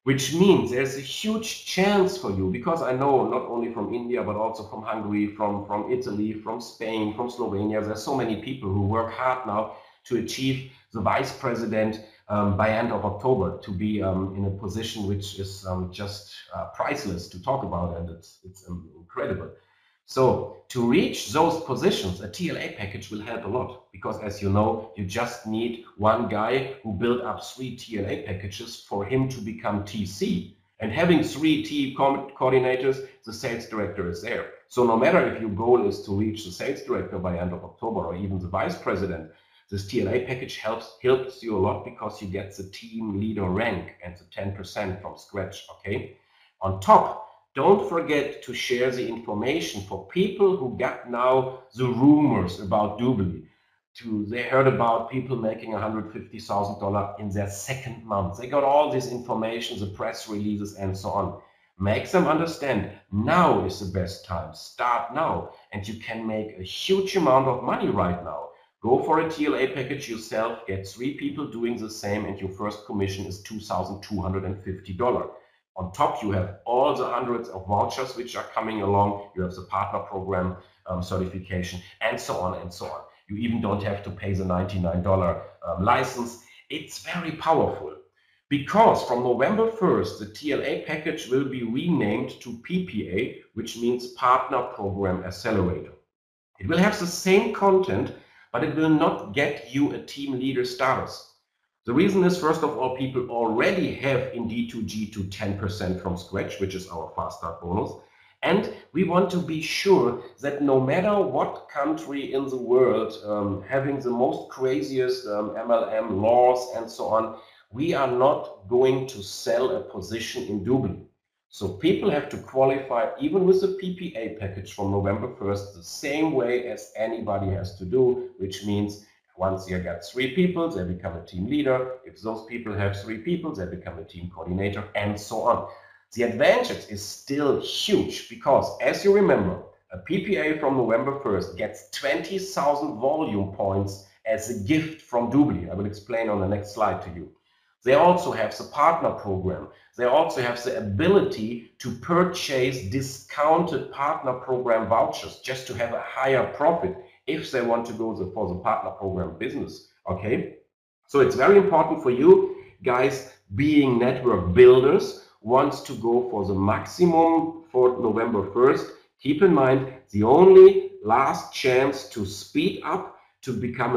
Which means there's a huge chance for you, because I know not only from India, but also from Hungary, from Italy, from Spain, from Slovenia, there's so many people who work hard now to achieve the vice president by end of October, to be in a position which is just priceless to talk about, and it's incredible. So to reach those positions, a TLA package will help a lot, because as you know, you just need one guy who built up 3 TLA packages for him to become TC. And having 3 team coordinators, the sales director is there. So no matter if your goal is to reach the sales director by end of October or even the vice president, this TLA package helps you a lot, because you get the team leader rank and the 10% from scratch, okay? On top, don't forget to share the information for people who got now the rumors about DubLi. They heard about people making $150,000 in their 2nd month. They got all this information, the press releases and so on. Make them understand now is the best time. Start now, and you can make a huge amount of money right now. Go for a TLA package yourself, get 3 people doing the same, and your first commission is $2,250. On top, you have all the hundreds of vouchers which are coming along. You have the partner program certification, and so on and so on. You even don't have to pay the $99 license. It's very powerful, because from November 1st, the TLA package will be renamed to PPA, which means Partner Program Accelerator. It will have the same content, but it will not get you a team leader status. The reason is, first of all, people already have in D2G2 10% from scratch, which is our fast start bonus. And we want to be sure that no matter what country in the world having the most craziest MLM laws and so on, we are not going to sell a position in DubLi. So people have to qualify even with the PPA package from November 1st the same way as anybody has to do, which means Once you get 3 people, they become a team leader. If those people have 3 people, they become a team coordinator, and so on. The advantage is still huge because, as you remember, a PPA from November 1st gets 20,000 volume points as a gift from DubLi. I will explain on the next slide to you. They also have the partner program. They also have the ability to purchase discounted partner program vouchers just to have a higher profit if they want to go for the partner program business. Okay, so it's very important for you guys being network builders wants to go for the maximum for November 1st. Keep in mind, the only last chance to speed up to become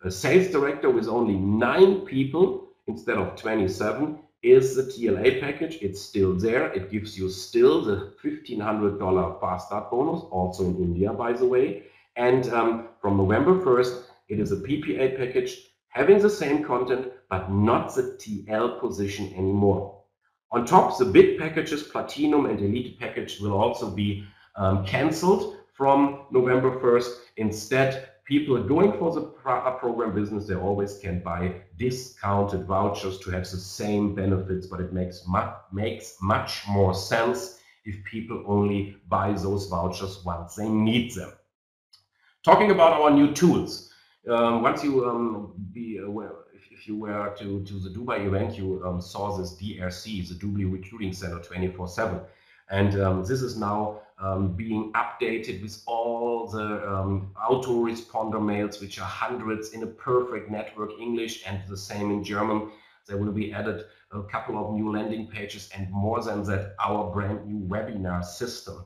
a sales director with only 9 people instead of 27 is the TLA package. It's still there. It gives you still the $1,500 fast start bonus, also in India, by the way. And from November 1st, it is a PPA package having the same content, but not the TL position anymore. On top, the big packages, Platinum and Elite package, will also be cancelled from November 1st. Instead, people going for the program business, they always can buy discounted vouchers to have the same benefits, but it makes much more sense if people only buy those vouchers once they need them. Talking about our new tools, once you be aware, if you were to the Dubai event, you saw this DRC, the DubLi Recruiting Center 24/7. And this is now being updated with all the autoresponder mails, which are hundreds in a perfect network English, and the same in German. There will be added a couple of new landing pages, and more than that, our brand new webinar system,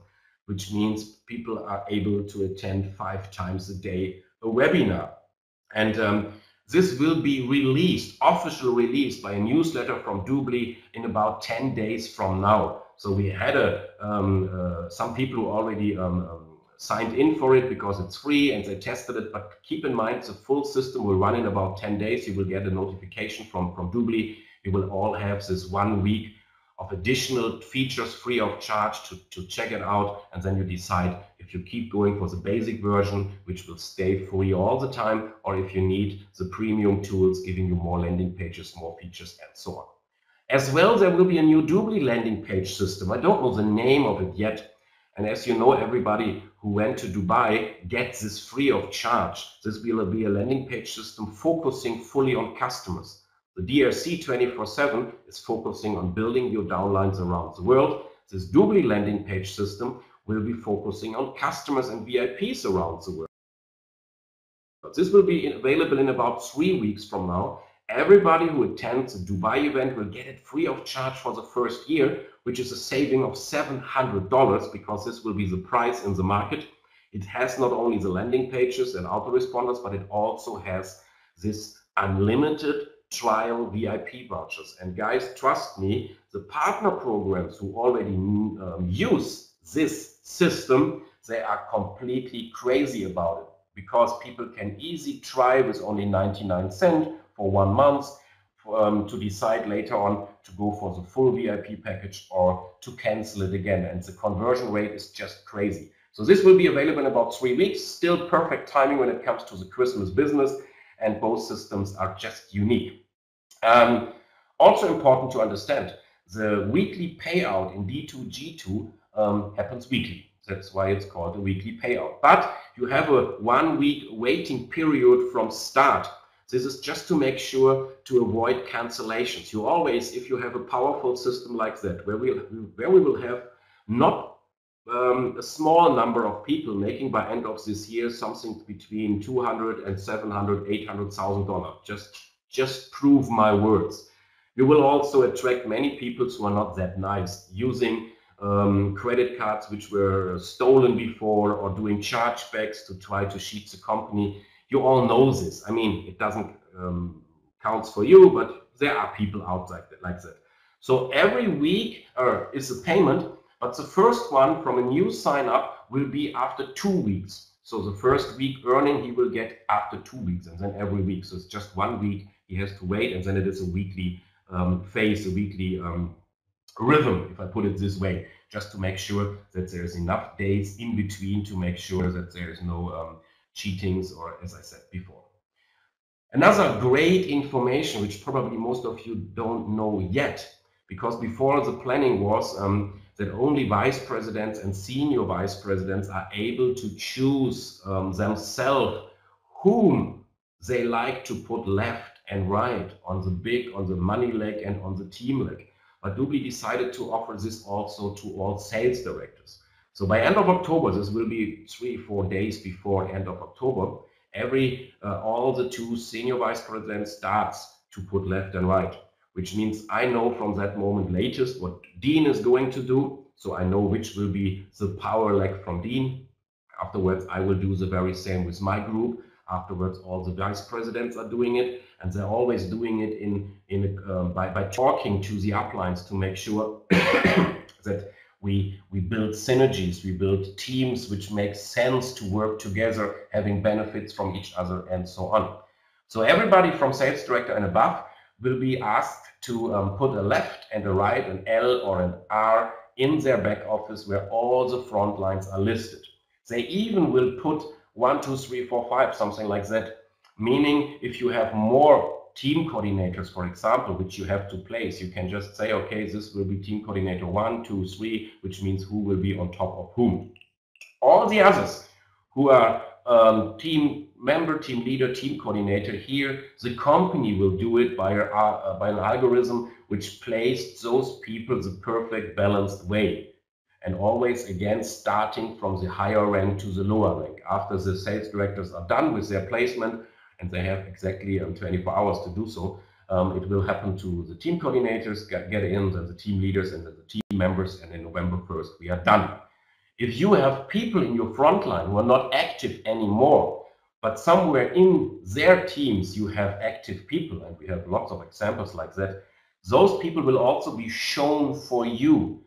which means people are able to attend 5 times a day a webinar. And this will be released, official release by a newsletter from DubLi in about 10 days from now. So we had some people who already signed in for it because it's free and they tested it. But keep in mind, the full system will run in about 10 days. You will get a notification from DubLi. You will all have this 1 week of additional features free of charge to check it out, and then you decide if you keep going for the basic version, which will stay free all the time, or if you need the premium tools giving you more landing pages, more features, and so on. As well, there will be a new DubLi landing page system. I don't know the name of it yet, and as you know, everybody who went to Dubai gets this free of charge. This will be a landing page system focusing fully on customers. The DRC 24/7 is focusing on building your downlines around the world. This DubLi landing page system will be focusing on customers and VIPs around the world. This will be available in about 3 weeks from now. Everybody who attends the Dubai event will get it free of charge for the first year, which is a saving of $700 because this will be the price in the market. It has not only the landing pages and autoresponders, but it also has this unlimited trial VIP vouchers. And guys, trust me, the partner programs who already use this system, they are completely crazy about it because people can easily try with only 99 cents for 1 month to decide later on to go for the full VIP package or to cancel it again. And the conversion rate is just crazy. So this will be available in about 3 weeks, still perfect timing when it comes to the Christmas business, and both systems are just unique. Also important to understand, the weekly payout in D2G2 happens weekly. That's why it's called a weekly payout. But you have a 1 week waiting period from start. This is just to make sure to avoid cancellations. You always, if you have a powerful system like that, where we will have not a small number of people making by end of this year something between $200,000 and $700,000, $800,000. Just prove my words. You will also attract many people who are not that nice, using credit cards which were stolen before, or doing chargebacks to try to cheat the company. You all know this. I mean, it doesn't count for you, but there are people out like that. So every week is a payment, but the first one from a new sign up will be after 2 weeks. So the first week earning he will get after 2 weeks, and then every week. So it's just 1 week he has to wait, and then it is a weekly phase, a weekly rhythm, if I put it this way, just to make sure that there's enough days in between to make sure that there is no cheatings, or as I said before. Another great information, which probably most of you don't know yet, because before the planning was that only vice presidents and senior vice presidents are able to choose themselves whom they like to put left and right on the money leg and on the team leg. But DubLi decided to offer this also to all sales directors. So by end of October, this will be 3-4 days before end of October, all the 2 senior vice presidents starts to put left and right, which means I know from that moment latest what Dean is going to do. So I know which will be the power leg from Dean. Afterwards, I will do the very same with my group. Afterwards, all the vice presidents are doing it, and they're always doing it by talking to the uplines to make sure that we build synergies, we build teams which make sense to work together, having benefits from each other, and so on. So everybody from sales director and above will be asked to put a left and a right, an L or an R in their back office where all the front lines are listed. They even will put 1, 2, 3, 4, 5, something like that. Meaning if you have more team coordinators, for example, which you have to place, you can just say, okay, this will be team coordinator 1, 2, 3, which means who will be on top of whom. All the others who are team member, team leader, team coordinator, here the company will do it by an algorithm which placed those people the perfect balanced way. And always again starting from the higher rank to the lower rank. After the sales directors are done with their placement, and they have exactly 24 hours to do so, it will happen to the team coordinators, get in, then the team leaders, and then the team members, and in November 1st we are done. If you have people in your front line who are not active anymore, but somewhere in their teams you have active people, and we have lots of examples like that, those people will also be shown for you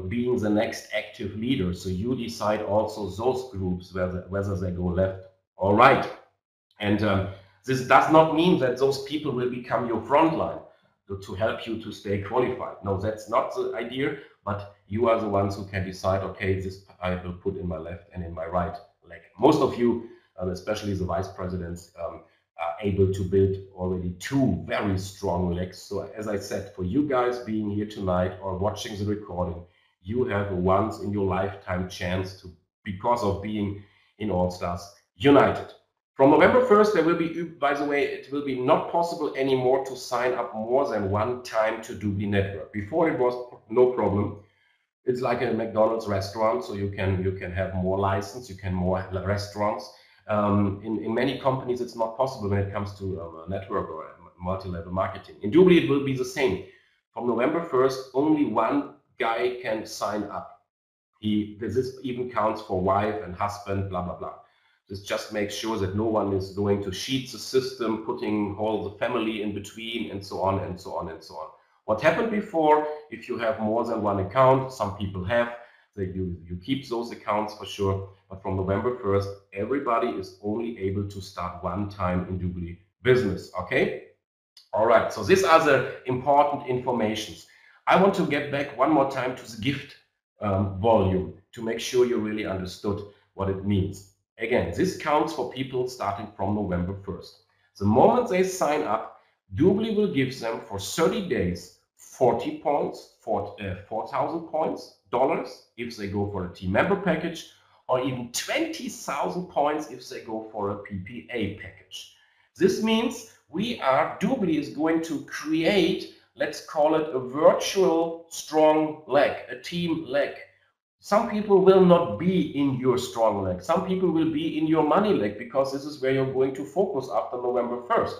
being the next active leader. So you decide also those groups whether they go left or right. And this does not mean that those people will become your front line to help you to stay qualified. No, that's not the idea, but you are the ones who can decide, okay, this I will put in my left and in my right leg. Most of you, especially the vice presidents, are able to build already 2 very strong legs. So as I said, for you guys being here tonight or watching the recording, you have a once in your lifetime chance to, because of being in All Stars United. From November 1st, there will be, by the way, it will be not possible anymore to sign up more than 1 time to DubLi Network. Before it was no problem. It's like a McDonald's restaurant, so you can have more license, you can more restaurants. In many companies, it's not possible when it comes to network or multi-level marketing. In DubLi, it will be the same. From November 1st, only 1 guy can sign up. This even counts for wife and husband, blah, blah, blah. This just makes sure that no one is going to cheat the system, putting all the family in between, and so on, and so on, and so on. What happened before, if you have more than 1 account, some people have, that you keep those accounts for sure. But from November 1st, everybody is only able to start 1 time in DubLi business, okay? All right, so these are the important informations. I want to get back one more time to the gift volume to make sure you really understood what it means. Again, this counts for people starting from November 1st. The moment they sign up, DubLi will give them for 30 days 40 points, 4,000 points, dollars, if they go for a team member package, or even 20,000 points if they go for a PPA package. This means DubLi is going to create, let's call it a virtual strong leg, a team leg. Some people will not be in your strong leg. Some people will be in your money leg, because this is where you're going to focus after November 1st.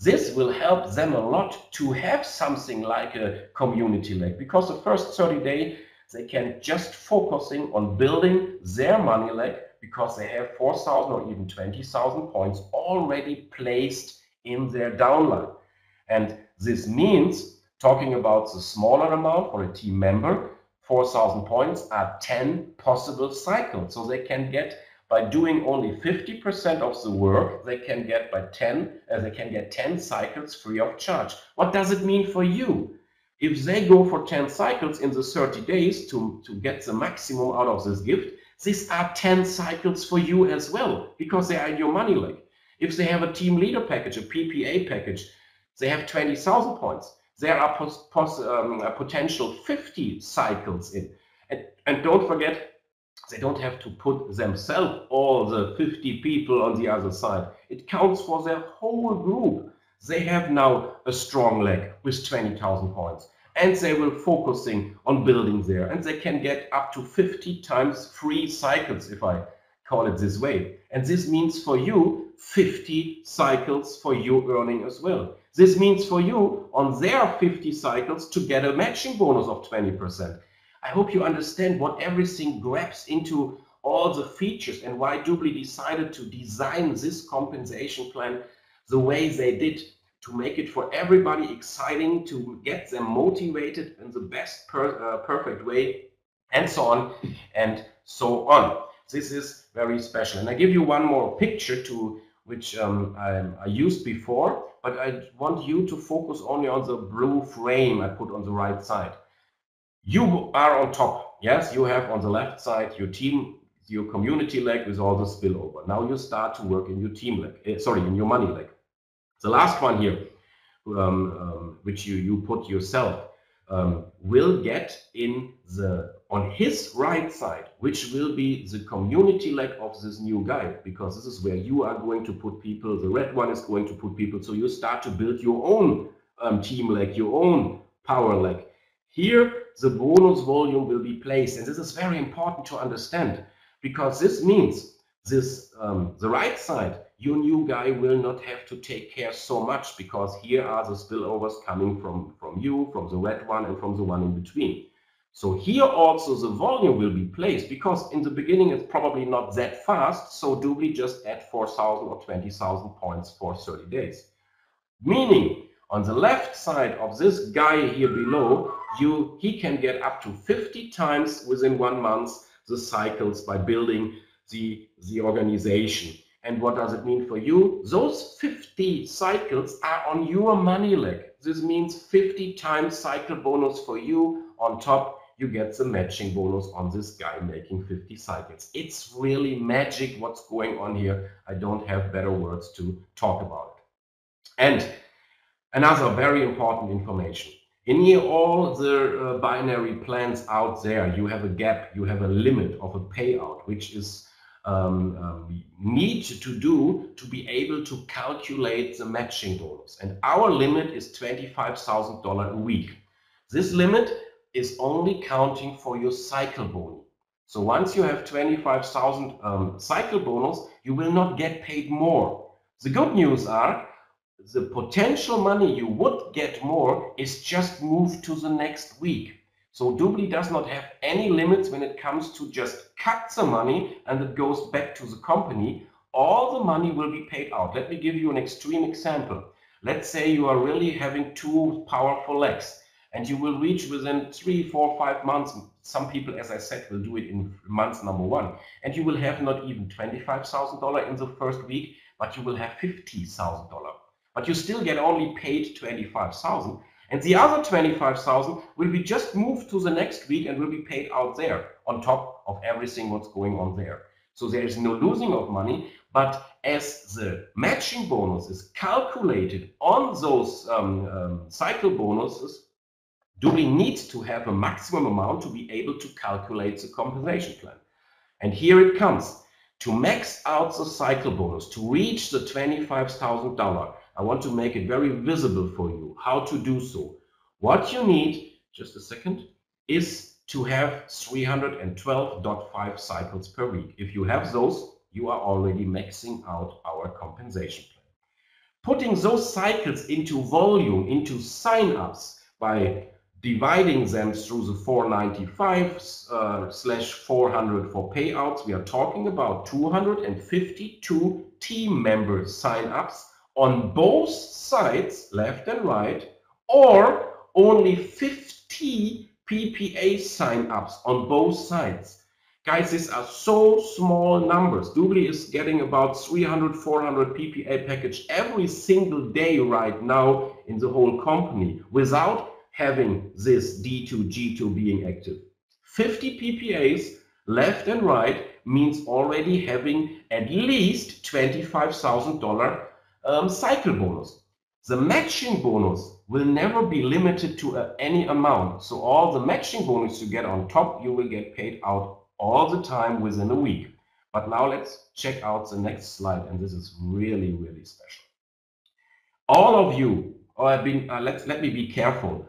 This will help them a lot to have something like a community leg, because the first 30 days they can just focusing on building their money leg, because they have 4,000 or even 20,000 points already placed in their downline. And this means, talking about the smaller amount for a team member, 4,000 points are 10 possible cycles. So they can get, by doing only 50% of the work, they can get 10 cycles free of charge. What does it mean for you? If they go for 10 cycles in the 30 days to get the maximum out of this gift, these are 10 cycles for you as well, because they are in your money leg. If they have a team leader package, a PPA package, they have 20,000 points. There are potential 50 cycles in. And don't forget, they don't have to put themselves, all the 50 people on the other side. It counts for their whole group. They have now a strong leg with 20,000 points. And they will focusing on building there. And they can get up to 50 times free cycles, if I call it this way. And this means for you 50 cycles for you earning as well. This means for you on their 50 cycles to get a matching bonus of 20%. I hope you understand what everything grabs into all the features and why DubLi decided to design this compensation plan the way they did, to make it for everybody exciting, to get them motivated in the best perfect way, and so on and so on. This is very special. And I give you one more picture to which I used before, but I want you to focus only on the blue frame I put on the right side. You are on top. Yes, you have on the left side your team, your community leg with all the spillover. Now you start to work in your team leg, in your money leg. The last one here, which you put yourself, will get in on his right side, which will be the community leg of this new guy, because this is where you are going to put people. The red one is going to put people. So you start to build your own team leg, your own power leg. Here, the bonus volume will be placed, and this is very important to understand, because this means this the right side, your new guy will not have to take care so much, because here are the spillovers coming from you, from the red one, and from the one in between. So here also the volume will be placed, because in the beginning it's probably not that fast, so DubLi just add 4,000 or 20,000 points for 30 days. Meaning, on the left side of this guy here below, he can get up to 50 times within 1 month the cycles by building the organization. And what does it mean for you? Those 50 cycles are on your money leg. This means 50 times cycle bonus for you. On top, you get the matching bonus on this guy making 50 cycles. It's really magic what's going on here. I don't have better words to talk about it. And another very important information. In here, all the binary plans out there, you have a gap, you have a limit of a payout, which is need to do to be able to calculate the matching bonus. And our limit is $25,000 a week. This limit is only counting for your cycle bonus. So once you have 25,000 cycle bonus, you will not get paid more. The good news are, the potential money you would get more is just moved to the next week. So DubLi does not have any limits when it comes to just cut the money and it goes back to the company. All the money will be paid out. Let me give you an extreme example. Let's say you are really having 2 powerful legs and you will reach within 3, 4, 5 months. Some people, as I said, will do it in month number 1. And you will have not even $25,000 in the first week, but you will have $50,000. But you still get only paid 25,000, and the other 25,000 will be just moved to the next week and will be paid out there on top of everything what's going on there. So there is no losing of money, but as the matching bonus is calculated on those cycle bonuses, DubLi needs to have a maximum amount to be able to calculate the compensation plan. And here it comes. To max out the cycle bonus, to reach the $25,000, I want to make it very visible for you how to do so. What you need, just a second, is to have 312.5 cycles per week. If you have those, you are already maxing out our compensation plan. Putting those cycles into volume, into sign-ups by dividing them through the 495/400 for payouts, we are talking about 252 team member sign-ups on both sides, left and right, or only 50 PPA sign-ups on both sides. Guys, these are so small numbers. DubLi is getting about 300, 400 PPA package every single day right now in the whole company without having this D2G2 being active. 50 PPAs left and right means already having at least $25,000 cycle bonus. The matching bonus will never be limited to any amount. So all the matching bonus you get on top, you will get paid out all the time within a week. But now let's check out the next slide, and this is really, really special. All of you, let me be careful.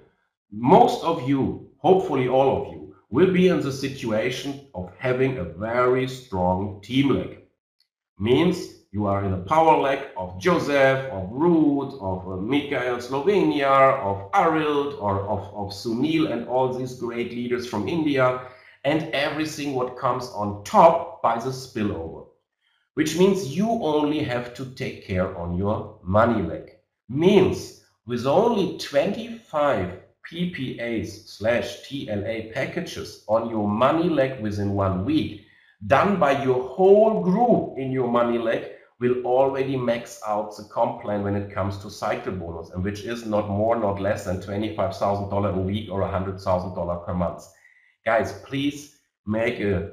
Most of you, hopefully all of you, will be in the situation of having a very strong team leg. Means you are in a power leg of Joseph, of Ruth, of Mikael Slovenia, of Arild, or of Sunil, and all these great leaders from India, and everything what comes on top by the spillover. Which means you only have to take care on your money leg. Means with only 25 PPAs/TLA packages on your money leg within 1 week, done by your whole group in your money leg, will already max out the comp plan when it comes to cycle bonus, and which is not more, not less than $25,000 a week or $100,000 per month. Guys, please make a,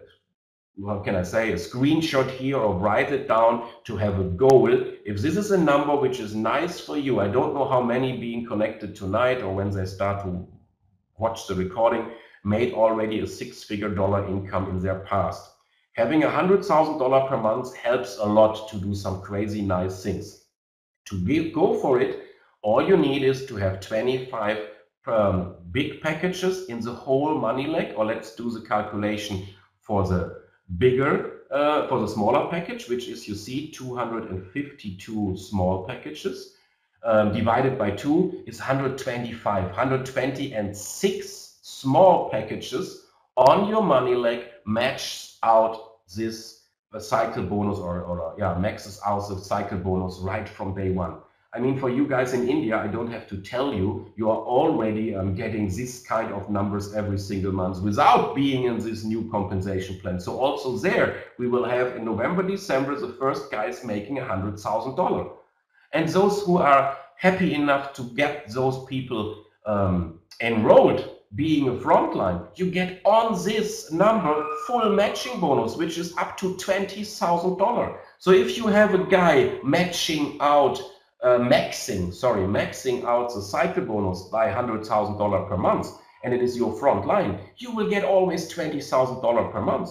what can I say, a screenshot here or write it down to have a goal. If this is a number which is nice for you, I don't know how many being connected tonight or when they start to watch the recording made already a six-figure dollar income in their past. Having $100,000 per month helps a lot to do some crazy nice things. To go for it, all you need is to have 25 big packages in the whole money leg, or let's do the calculation for the bigger, for the smaller package, which is, you see, 252 small packages, divided by 2 is 125, 126 small packages on your money leg matches out this cycle bonus, or maxes out the cycle bonus right from day one. I mean, for you guys in India, I don't have to tell you, you are already getting this kind of numbers every single month without being in this new compensation plan. So also there, we will have in November, December, the first guys making $100,000. And those who are happy enough to get those people enrolled, being a frontline, you get on this number full matching bonus, which is up to $20,000. So if you have a guy matching out, maxing out the cycle bonus by $100,000 per month, and it is your front line, you will get always $20,000 per month.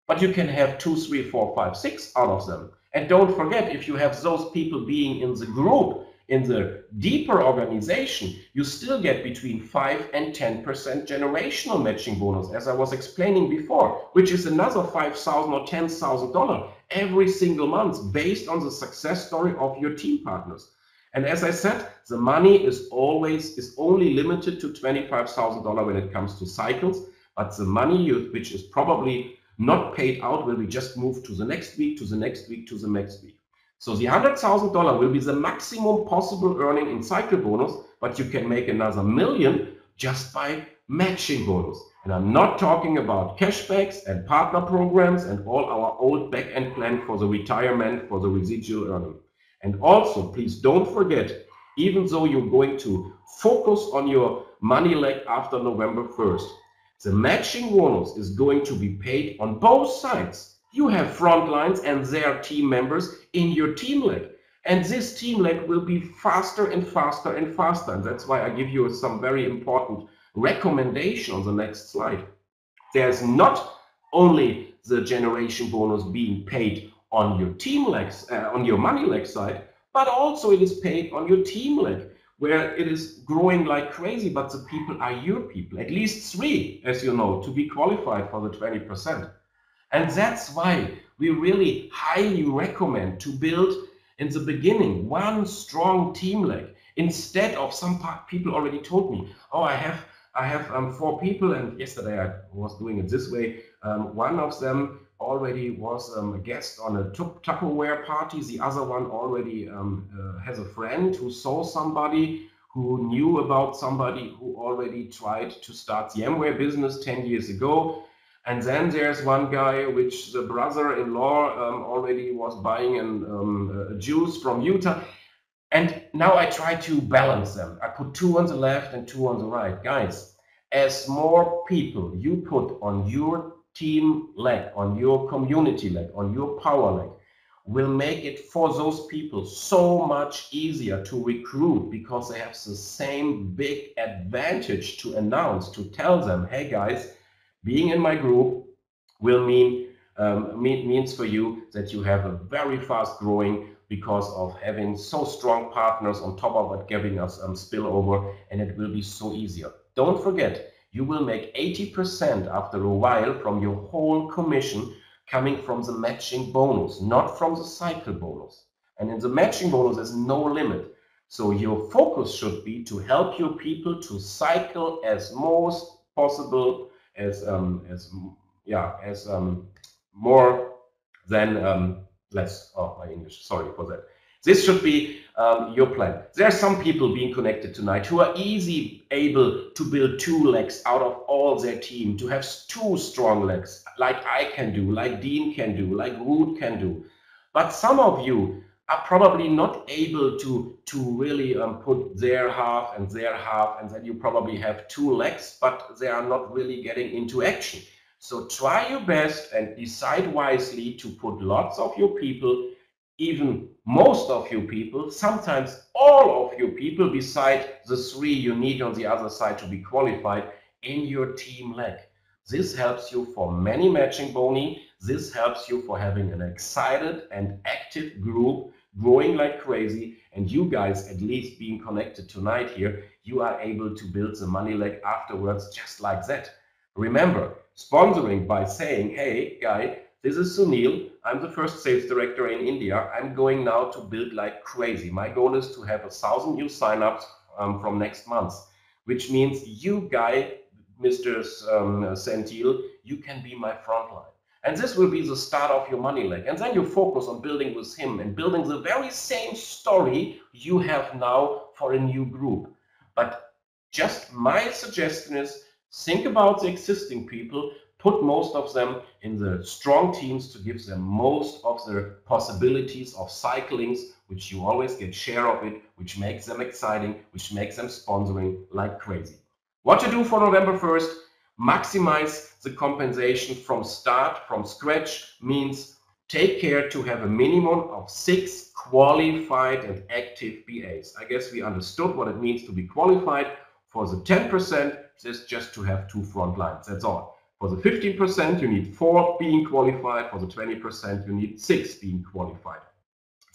But you can have 2, 3, 4, 5, 6 out of them. And don't forget, if you have those people being in the group, in the deeper organization, you still get between 5 and 10% generational matching bonus, as I was explaining before, which is another $5,000 or $10,000 every single month based on the success story of your team partners. And as I said, the money is only limited to $25,000 when it comes to cycles, but the money which is probably not paid out will be just moved to the next week, to the next week, to the next week. So the $100,000 will be the maximum possible earning in cycle bonus, but you can make another $1 million just by matching bonus. And I'm not talking about cashbacks and partner programs and all our old back-end plan for the retirement, for the residual earning. And also, please don't forget, even though you're going to focus on your money leg after November 1st, the matching bonus is going to be paid on both sides. You have front lines and their team members in your team leg. And this team leg will be faster and faster and faster. And that's why I give you some very important recommendation on the next slide. There's not only the generation bonus being paid on your team legs, on your money leg side, but also it is paid on your team leg, where it is growing like crazy, but the people are your people, at least 3, as you know, to be qualified for the 20%. And that's why we really highly recommend to build in the beginning one strong team leg, instead of some people already told me, oh, I have 4 people, and yesterday I was doing it this way. One of them already was a guest on a Tupperware party. The other one already has a friend who saw somebody, who knew about somebody who already tried to start the Amway business 10 years ago. And then there's one guy which the brother-in-law already was buying a juice from Utah. And now I try to balance them. I put 2 on the left and 2 on the right. Guys, as more people you put on your team leg, on your community leg, on your power leg, will make it for those people so much easier to recruit, because they have the same big advantage to announce, to tell them, hey guys, being in my group will means for you that you have a very fast growing, because of having so strong partners on top of it, giving us spillover, and it will be so easier. Don't forget, you will make 80% after a while from your whole commission coming from the matching bonus, not from the cycle bonus. And in the matching bonus, there's no limit. So your focus should be to help your people to cycle as most possible, as more than less. Oh, my English, sorry for that. This should be your plan. There are some people being connected tonight who are easily able to build 2 legs out of all their team, to have 2 strong legs, like I can do, like Dean can do, like Ruth can do. But some of you are probably not able to really put their half, and then you probably have 2 legs, but they are not really getting into action. So try your best and decide wisely to put lots of your people, even most of your people, sometimes all of your people, beside the 3 you need on the other side to be qualified, in your team leg. This helps you for many matching boni. This helps you for having an excited and active group growing like crazy. And you guys, at least being connected tonight here, you are able to build the money leg afterwards just like that. Remember, sponsoring by saying, hey guy, this is Sunil, I'm the first sales director in India, I'm going now to build like crazy. My goal is to have 1,000 new signups from next month, which means you guy, Mr. Sentil, you can be my frontline. And this will be the start of your money leg. And then you focus on building with him and building the very same story you have now for a new group. But just my suggestion is, think about the existing people, put most of them in the strong teams to give them most of the possibilities of cyclings, which you always get share of it, which makes them exciting, which makes them sponsoring like crazy. What to do for November 1st? Maximize the compensation from start, from scratch, means take care to have a minimum of 6 qualified and active BAs. I guess we understood what it means to be qualified. For the 10%, it's just to have 2 front lines, that's all. For the 15%, you need 4 being qualified. For the 20%, you need 6 being qualified.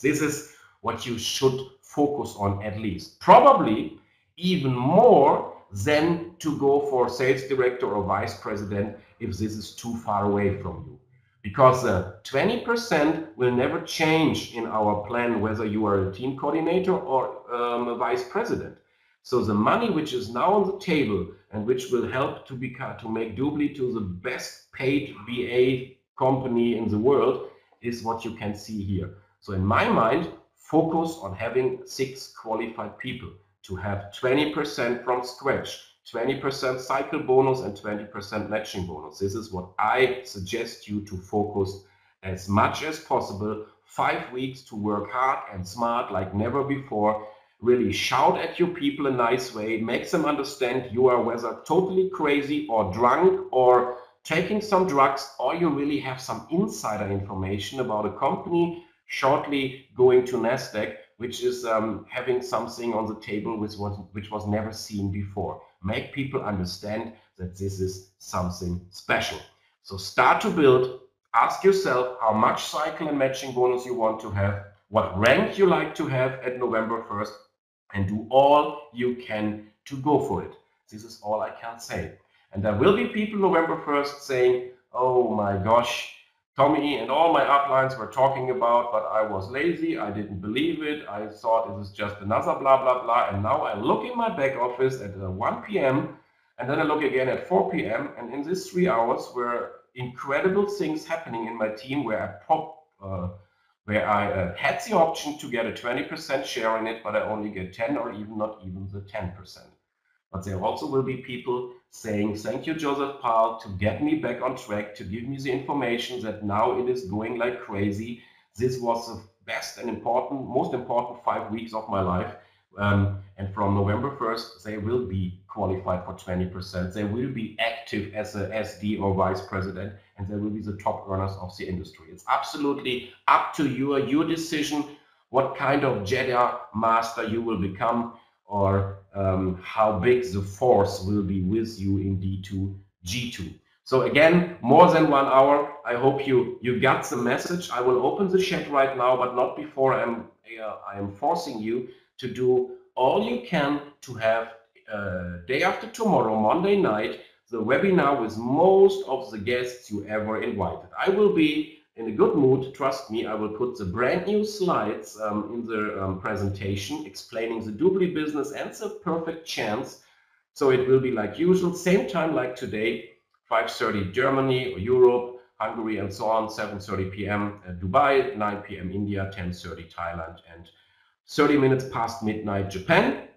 This is what you should focus on, at least. Probably even more than to go for sales director or vice president if this is too far away from you. Because 20% will never change in our plan whether you are a team coordinator or a vice president. So the money which is now on the table and which will help to make DubLi to the best paid BA company in the world is what you can see here. So in my mind, focus on having 6 qualified people, to have 20% from scratch, 20% cycle bonus and 20% matching bonus. This is what I suggest you to focus as much as possible. 5 weeks to work hard and smart like never before. Really shout at your people in a nice way, make them understand you are whether totally crazy or drunk or taking some drugs, or you really have some insider information about a company shortly going to NASDAQ, which is having something on the table which was never seen before. Make people understand that this is something special. So start to build, ask yourself how much cycle and matching bonus you want to have, what rank you like to have at November 1st, and do all you can to go for it. This is all I can say. And there will be people November 1st saying, oh my gosh, Tommy and all my uplines were talking about, but I was lazy, I didn't believe it, I thought it was just another blah, blah, blah, and now I look in my back office at 1 p.m. and then I look again at 4 p.m. and in these 3 hours were incredible things happening in my team where I had the option to get a 20% share in it, but I only get 10 or even not even the 10%. But there also will be people saying, thank you, Joseph Paul, to get me back on track, to give me the information that now it is going like crazy. This was the best and most important 5 weeks of my life. and from November 1st, they will be qualified for 20%. They will be active as a SD or vice president, and they will be the top earners of the industry. It's absolutely up to you, your decision, what kind of Jedi master you will become, or how big the force will be with you in D2G2. So again, more than 1 hour. I hope you got the message. I will open the chat right now, but not before I am forcing you to do all you can to have day after tomorrow, Monday night, the webinar with most of the guests you ever invited. I will be in a good mood. Trust me, I will put the brand new slides in the presentation explaining the DubLi business and the perfect chance. So it will be like usual, same time like today, 5:30 Germany or Europe, Hungary and so on, 7:30 p.m. Dubai, 9 p.m. India, 10:30 Thailand, and 30 minutes past midnight Japan.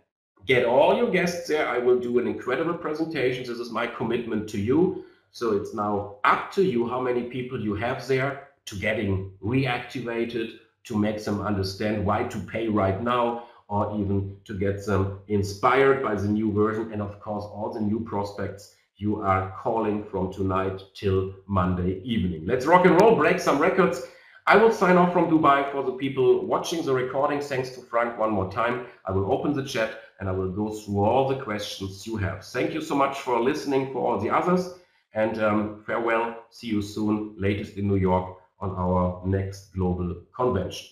Get all your guests there. I will do an incredible presentation. This is my commitment to you. So it's now up to you how many people you have there to getting reactivated, to make them understand why to pay right now, or even to get them inspired by the new version. And of course, all the new prospects you are calling from tonight till Monday evening. Let's rock and roll, break some records. I will sign off from Dubai. For the people watching the recording, thanks to Frank one more time. I will open the chat and I will go through all the questions you have. Thank you so much for listening, for all the others, and farewell. See you soon, latest in New York, on our next global convention.